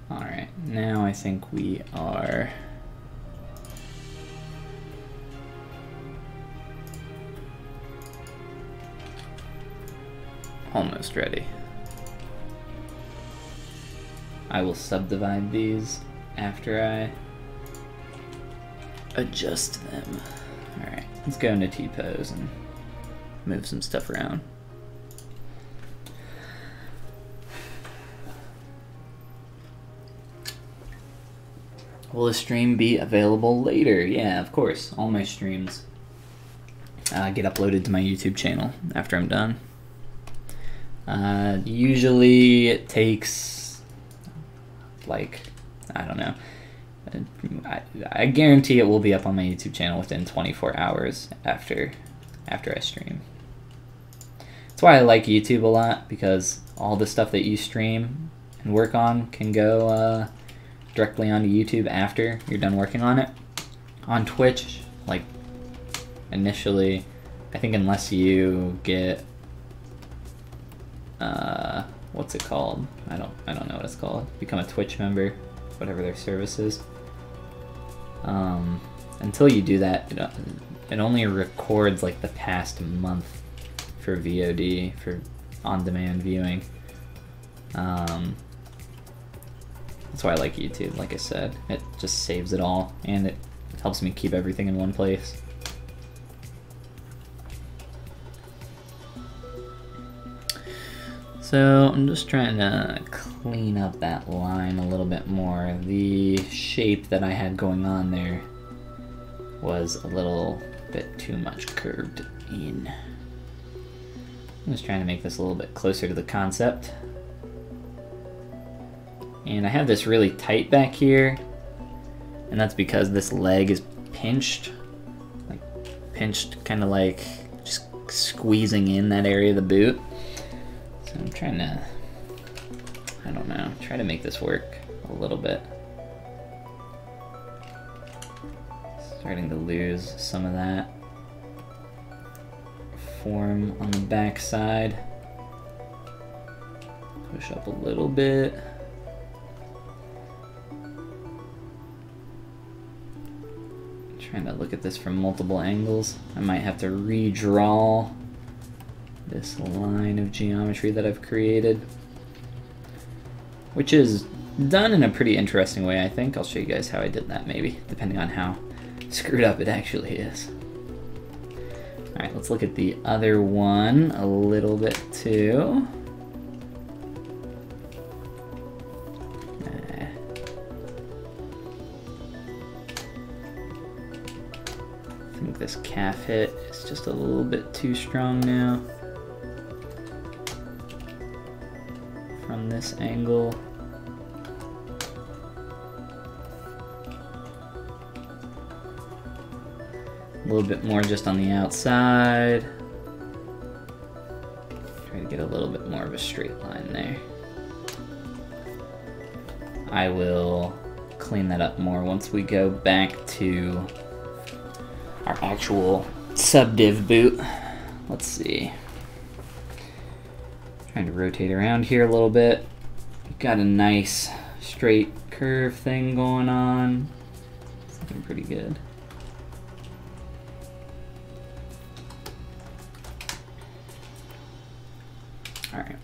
Speaker 1: Alright, now I think we are almost ready. I will subdivide these after I adjust them. Alright, let's go into T-pose and move some stuff around. Will the stream be available later? Yeah, of course. All my streams get uploaded to my YouTube channel after I'm done. Usually it takes, like, I don't know. I guarantee it will be up on my YouTube channel within 24 hours after I stream. That's why I like YouTube a lot, because all the stuff that you stream and work on can go directly onto YouTube after you're done working on it. On Twitch, like, initially, I think unless you get what's it called? I don't know what it's called. Become a Twitch member, whatever their service is. Until you do that, it only records like the past month for VOD, for on-demand viewing. That's why I like YouTube, like I said. It just saves it all, and it helps me keep everything in one place. So So I'm just trying to clean up that line a little bit more. The shape that I had going on there was a little bit too much curved in. I'm just trying to make this a little bit closer to the concept. And I have this really tight back here, and that's because this leg is pinched, kind of like just squeezing in that area of the boot. So I'm trying to, I don't know, try to make this work a little bit. Starting to lose some of that form on the back side. Push up a little bit. Trying to look at this from multiple angles. I might have to redraw this line of geometry that I've created, which is done in a pretty interesting way, I think. I'll show you guys how I did that, maybe, depending on how screwed up it actually is. Alright, let's look at the other one a little bit too. I think this calf hit is just a little bit too strong now from this angle. A little bit more just on the outside. Try to get a little bit more of a straight line there. I will clean that up more once we go back to our actual subdiv boot. Let's see. Trying to rotate around here a little bit. Got a nice straight curve thing going on. It's looking pretty good. Alright.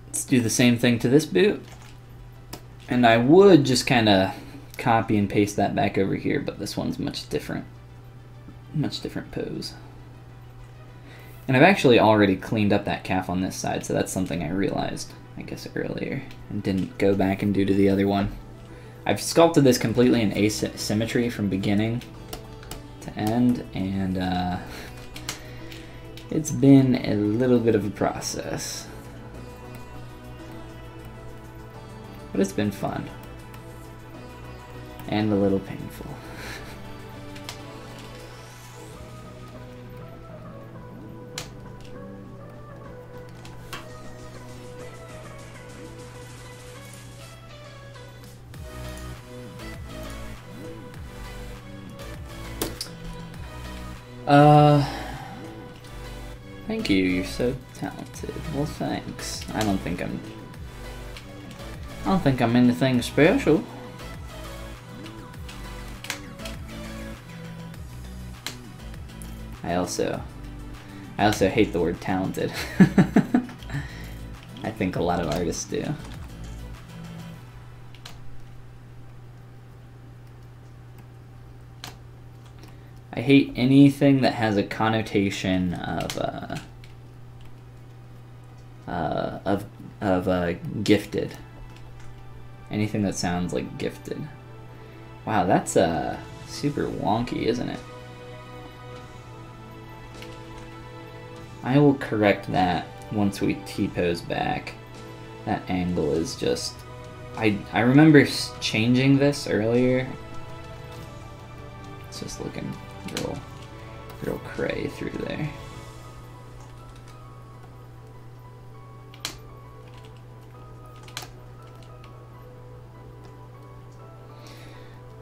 Speaker 1: Let's do the same thing to this boot. And I would just kind of copy and paste that back over here, but this one's much different pose. And I've actually already cleaned up that calf on this side, so that's something I realized, I guess, earlier, and didn't go back and do to the other one. I've sculpted this completely in asymmetry from beginning to end, and it's been a little bit of a process. But it's been fun. And a little painful. Thank you, you're so talented. Well, thanks. I don't think I'm anything special. I also hate the word talented. I think a lot of artists do. I hate anything that has a connotation of gifted. Anything that sounds like gifted. Wow, that's super wonky, isn't it? I will correct that once we T-pose back. That angle is just... I remember changing this earlier. It's just looking real cray through there.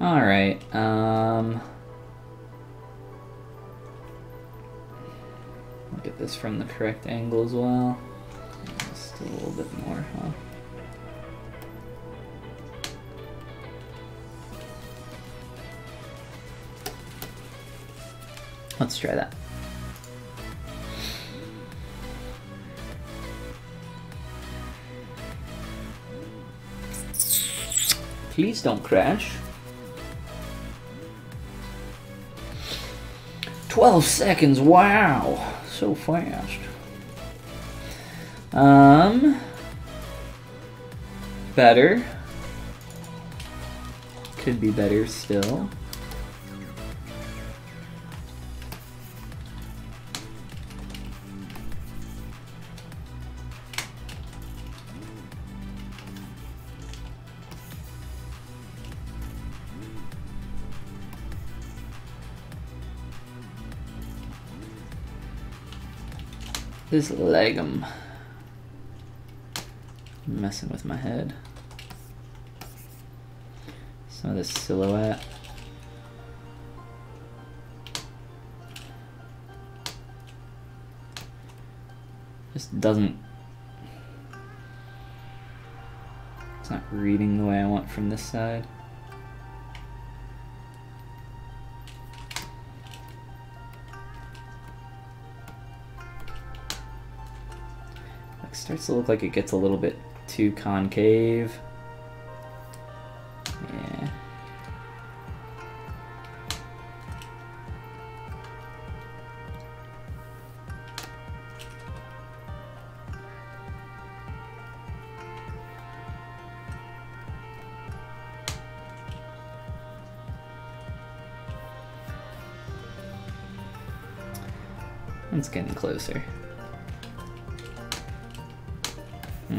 Speaker 1: Alright, look at this from the correct angle as well. Just a little bit more, huh? Let's try that. Please don't crash. 12 seconds, wow, so fast. Better. Could be better still. This legum. Messing with my head. Some of this silhouette. Just doesn't. It's not reading the way I want from this side. Starts to look like it gets a little bit too concave. Yeah. It's getting closer.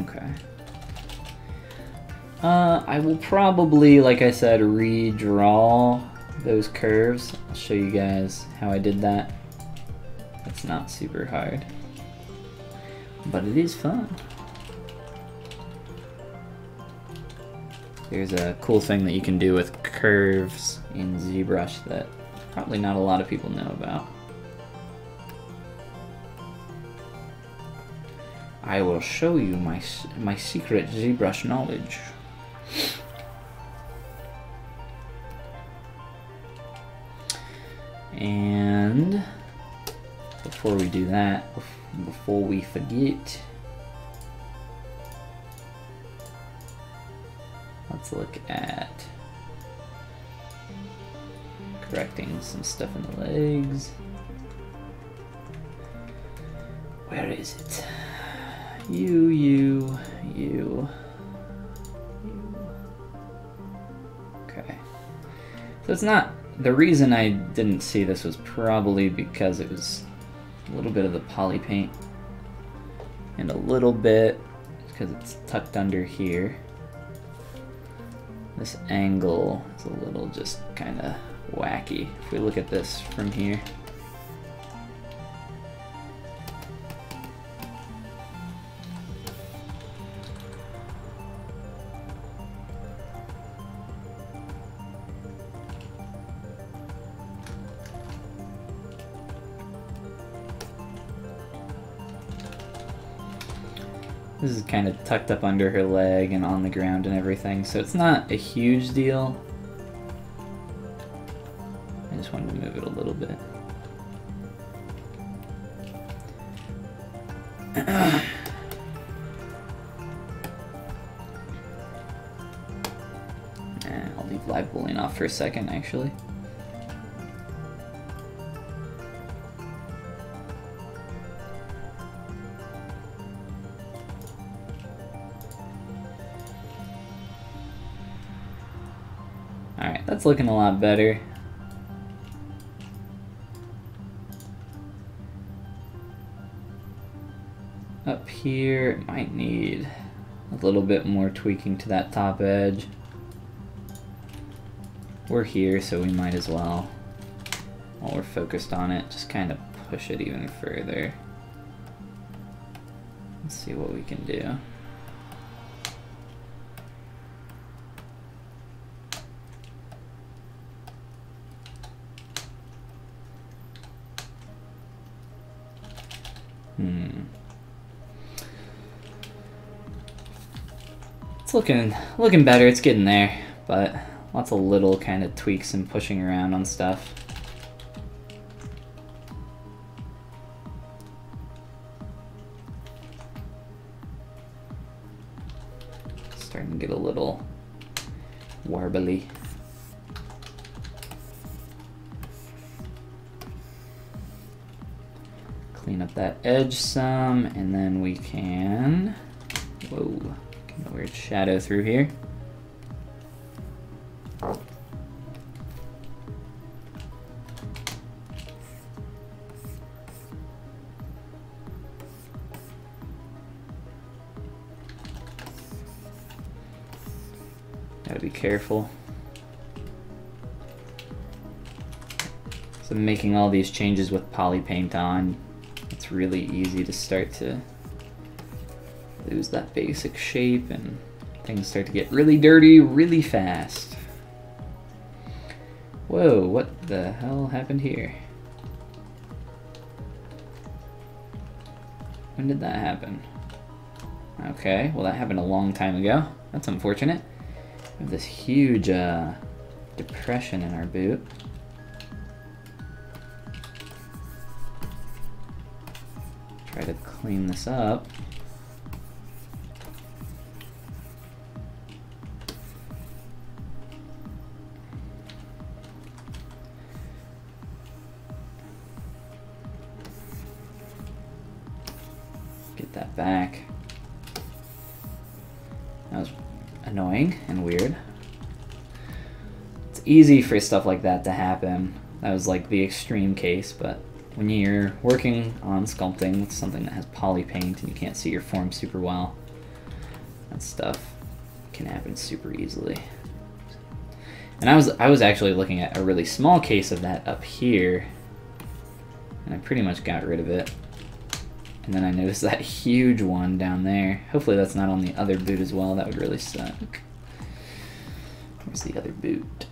Speaker 1: Okay. I will probably, like I said, redraw those curves. I'll show you guys how I did that. It's not super hard, but it is fun. There's a cool thing that you can do with curves in ZBrush that probably not a lot of people know about. I will show you my secret ZBrush knowledge. And before we do that, before we forget, let's look at correcting some stuff in the legs. Where is it? You. Okay. So it's not, the reason I didn't see this was probably because it was a little bit of the poly paint and a little bit because it's tucked under here. This angle is a little just kind of wacky. If we look at this from here. This is kind of tucked up under her leg and on the ground and everything, so it's not a huge deal. I just wanted to move it a little bit. I'll leave live boolean off for a second, actually. Alright, that's looking a lot better. Up here, it might need a little bit more tweaking to that top edge. We're here, so we might as well, while we're focused on it, just kind of push it even further. Let's see what we can do. It's looking better, it's getting there, but lots of little kind of tweaks and pushing around on stuff. Starting to get a little warbly. clean up that edge some, and then we can, whoa, get a weird shadow through here. Gotta be careful. So making all these changes with poly paint on, it's really easy to start to lose that basic shape and things start to get really dirty really fast. Whoa, what the hell happened here? When did that happen? Okay, well that happened a long time ago. That's unfortunate. We have this huge depression in our boot. Try to clean this up. Get that back. That was annoying and weird. It's easy for stuff like that to happen. That was like the extreme case, but when you're working on sculpting with something that has poly paint and you can't see your form super well, that stuff can happen super easily. And I was actually looking at a really small case of that up here, and I pretty much got rid of it. And then I noticed that huge one down there. Hopefully that's not on the other boot as well. That would really suck. Where's the other boot?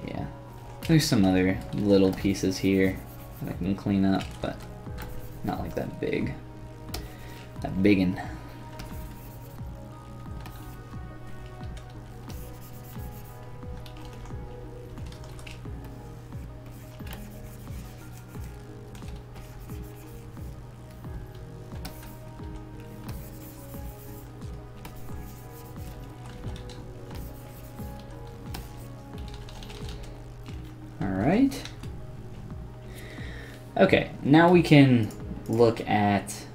Speaker 1: Yeah, there's some other little pieces here that I can clean up, but not like that big. That biggin'. Alright. Okay, now we can look at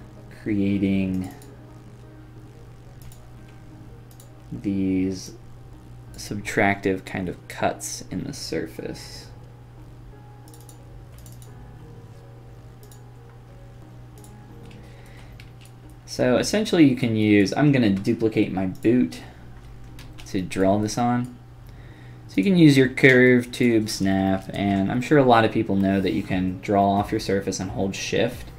Speaker 1: creating these subtractive kind of cuts in the surface. So essentially you can use, I'm going to duplicate my boot to draw this on. So you can use your curve, tube, snap, and I'm sure a lot of people know that you can draw off your surface and hold shift,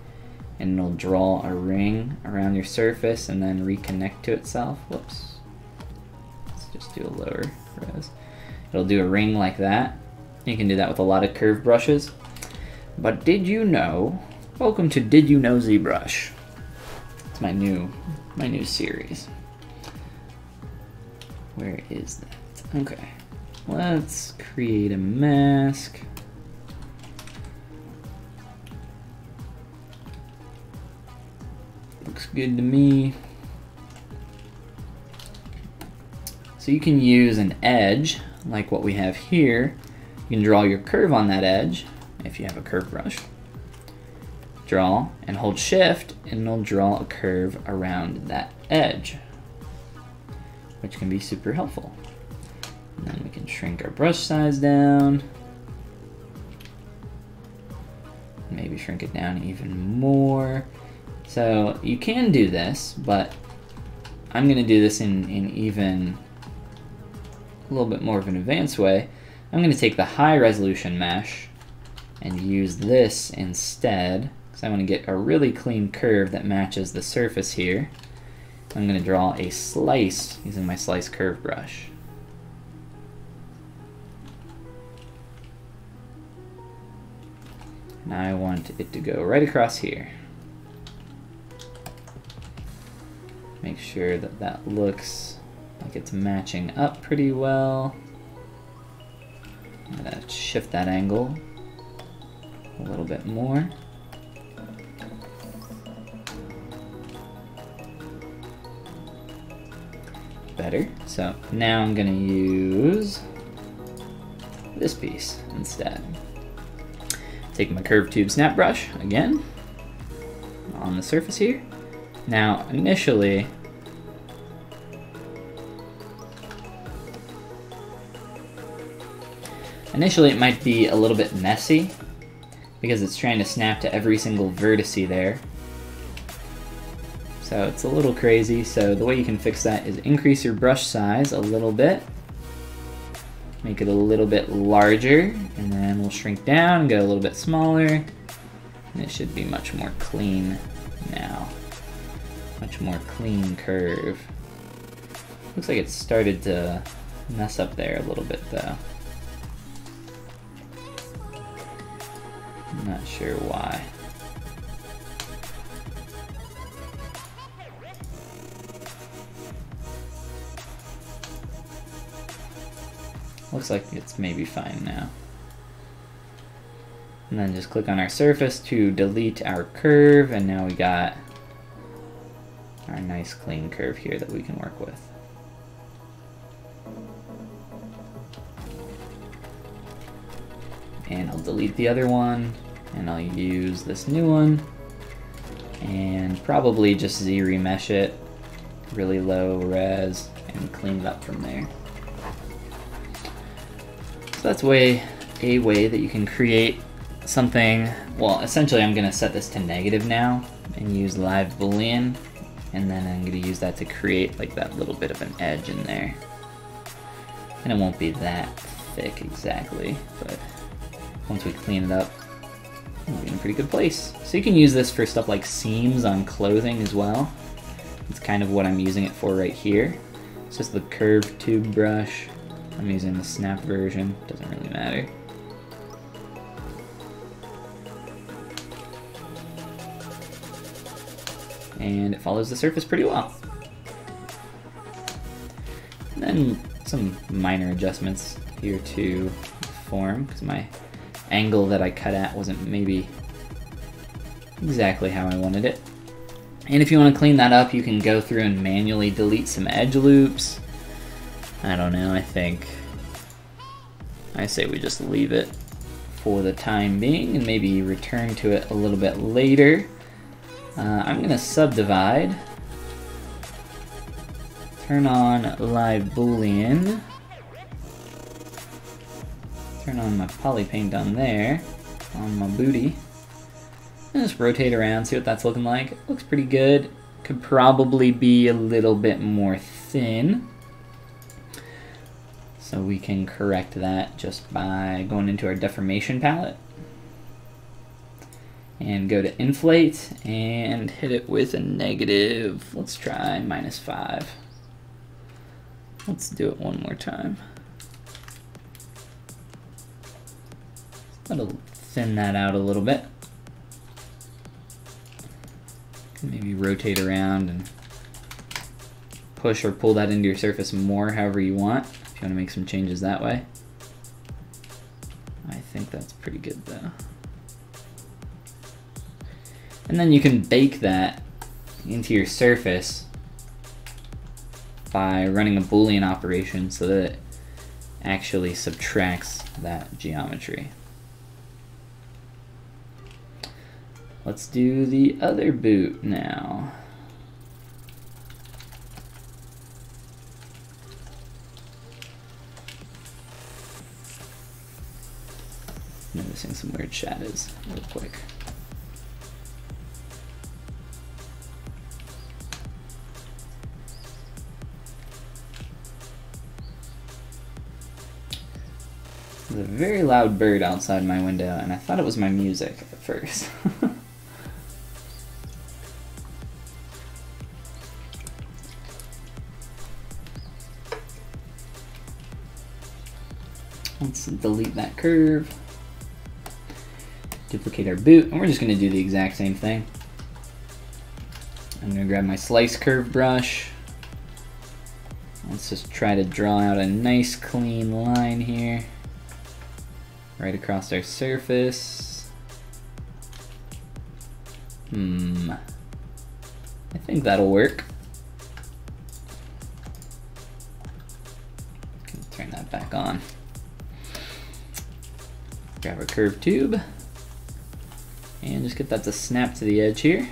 Speaker 1: and it'll draw a ring around your surface and then reconnect to itself. Whoops. Let's just do a lower res. It'll do a ring like that. You can do that with a lot of curve brushes. But did you know? Welcome to Did You Know ZBrush. It's my new series. Where is that? Okay. Let's create a mask. Looks good to me. So you can use an edge like what we have here. You can draw your curve on that edge if you have a curve brush. Draw and hold shift and it'll draw a curve around that edge, which can be super helpful. And then we can shrink our brush size down. Maybe shrink it down even more. So you can do this, but I'm going to do this in even a little bit more of an advanced way. I'm going to take the high resolution mesh and use this instead, because I want to get a really clean curve that matches the surface here. I'm going to draw a slice using my slice curve brush. Now I want it to go right across here. Make sure that that looks like it's matching up pretty well. I'm gonna shift that angle a little bit more. better. So now I'm gonna use this piece instead. Take my curved tube snap brush again on the surface here. Now initially, it might be a little bit messy because it's trying to snap to every single vertice there. So it's a little crazy. So the way you can fix that is increase your brush size a little bit. Make it a little bit larger, and then we'll shrink down and get a little bit smaller. And it should be much more clean now. Much more clean curve. Looks like it started to mess up there a little bit though. I'm not sure why. Looks like it's maybe fine now. And then just click on our surface to delete our curve, and now we got our nice clean curve here that we can work with. And I'll delete the other one, and I'll use this new one, and probably just Z-remesh it, really low res, and clean it up from there. So that's a way that you can create something. Well, essentially I'm gonna set this to negative now and use live boolean, and then I'm gonna use that to create like that little bit of an edge in there. And it won't be that thick exactly, but once we clean it up, we'll be in a pretty good place. So you can use this for stuff like seams on clothing as well. It's kind of what I'm using it for right here. It's just the curved tube brush. I'm using the snap version, doesn't really matter. And it follows the surface pretty well. And then some minor adjustments here to the form, because my angle that I cut at wasn't maybe exactly how I wanted it. And if you want to clean that up, you can go through and manually delete some edge loops. I don't know, I say we just leave it for the time being and maybe return to it a little bit later. I'm going to subdivide, turn on live boolean, turn on my poly paint on there, on my booty, and just rotate around, see what that's looking like. It looks pretty good. Could probably be a little bit more thin. So we can correct that just by going into our deformation palette and go to inflate and hit it with a negative, let's try -5. Let's do it one more time. That'll thin that out a little bit. Maybe rotate around and push or pull that into your surface more, however you want. If you want to make some changes that way. I think that's pretty good though. And then you can bake that into your surface by running a Boolean operation so that it actually subtracts that geometry. Let's do the other boot now. Noticing some weird shadows real quick. There's a very loud bird outside my window, and I thought it was my music at first. Let's delete that curve, duplicate our boot, and we're just going to do the exact same thing. I'm going to grab my slice curve brush. Let's just try to draw out a nice clean line here, right across our surface. I think that'll work. on. Grab our curved tube and just get that to snap to the edge here.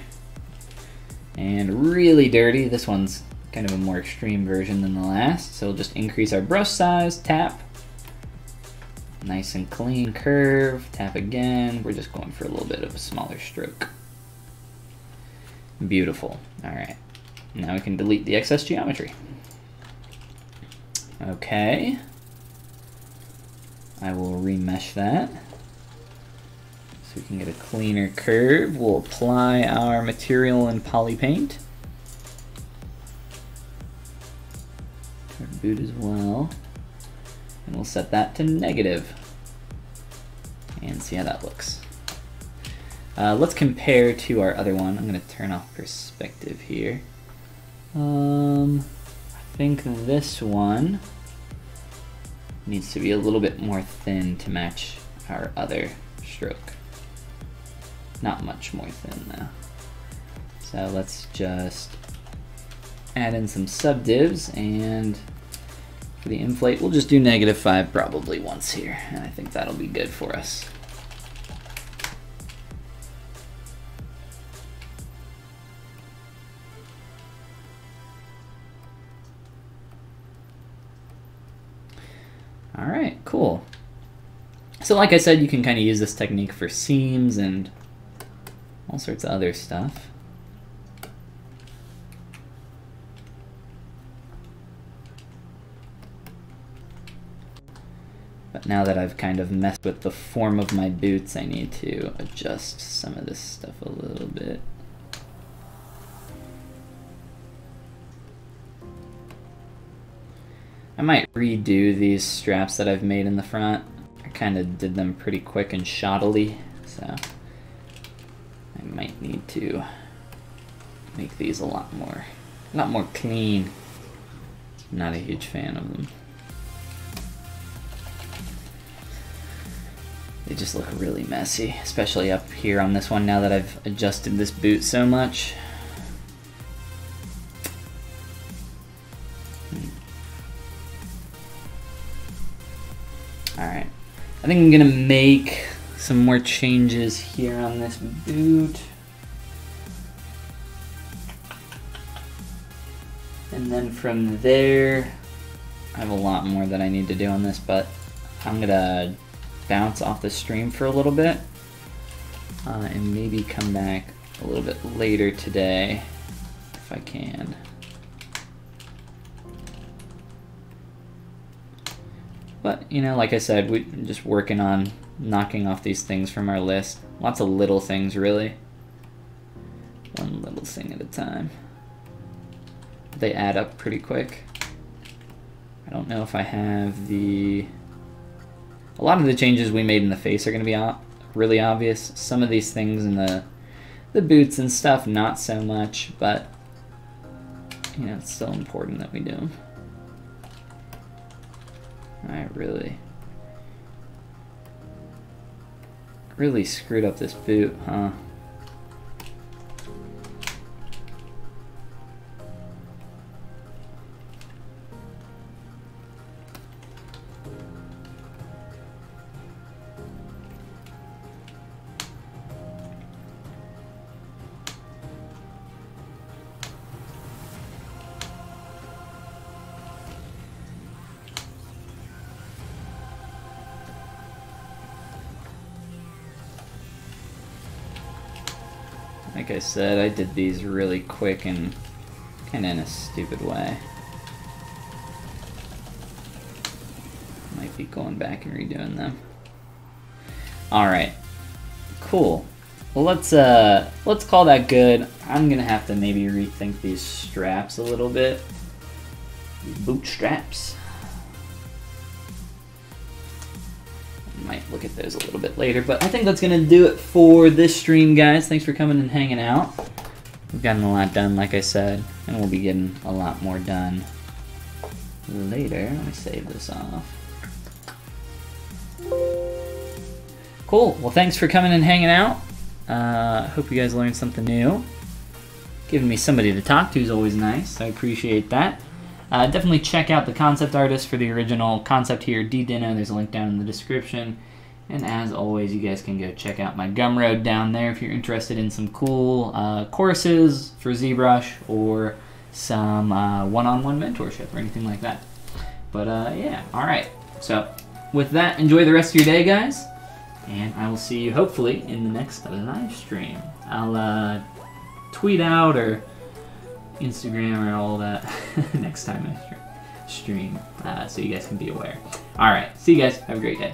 Speaker 1: And really dirty, this one's kind of a more extreme version than the last, so we'll just increase our brush size, tap. Nice and clean curve, tap again. We're just going for a little bit of a smaller stroke. Beautiful. All right, now we can delete the excess geometry. Okay, I will remesh that so we can get a cleaner curve. We'll apply our material and poly paint. Our boot as well. And we'll set that to negative and see how that looks. Let's compare to our other one. I'm gonna turn off perspective here. I think this one needs to be a little bit more thin to match our other stroke. Not much more thin though. So let's just add in some subdivs, and for the inflate, we'll just do -5 probably once here, and I think that'll be good for us. All right, cool. So like I said, you can kind of use this technique for seams and all sorts of other stuff. But now that I've kind of messed with the form of my boots, I need to adjust some of this stuff a little bit. I might redo these straps that I've made in the front. I kind of did them pretty quick and shoddily, so I might need to make these a lot more clean. Not a huge fan of them. They just look really messy, especially up here on this one now that I've adjusted this boot so much. Alright, I think I'm gonna make some more changes here on this boot. And then from there, I have a lot more that I need to do on this, but I'm gonna bounce off the stream for a little bit and maybe come back a little bit later today if I can. But, you know, like I said, we're just working on knocking off these things from our list. Lots of little things, really. One little thing at a time. They add up pretty quick. I don't know if I have the... A lot of the changes we made in the face are going to be really obvious. Some of these things in the boots and stuff, not so much, but, you know, it's still important that we do them. I really screwed up this boot, huh? Like I said, I did these really quick and kind of in a stupid way. Might be going back and redoing them. All right, cool. Well, let's call that good. I'm gonna have to maybe rethink these straps a little bit. These boot straps. Might look at those a little bit later, but I think that's gonna do it for this stream, guys. Thanks for coming and hanging out. We've gotten a lot done, like I said, and we'll be getting a lot more done later. Let me save this off. Cool. Well, thanks for coming and hanging out. Hope you guys learned something new. Giving me somebody to talk to is always nice. I appreciate that. Definitely check out the concept artist for the original concept here, D-Dino. There's a link down in the description. And as always, you guys can go check out my Gumroad down there if you're interested in some cool courses for ZBrush or some one-on-one mentorship or anything like that. But yeah, alright. So with that, enjoy the rest of your day, guys. And I will see you hopefully in the next live stream. I'll tweet out or Instagram or all that next time I stream so you guys can be aware. Alright, see you guys. Have a great day.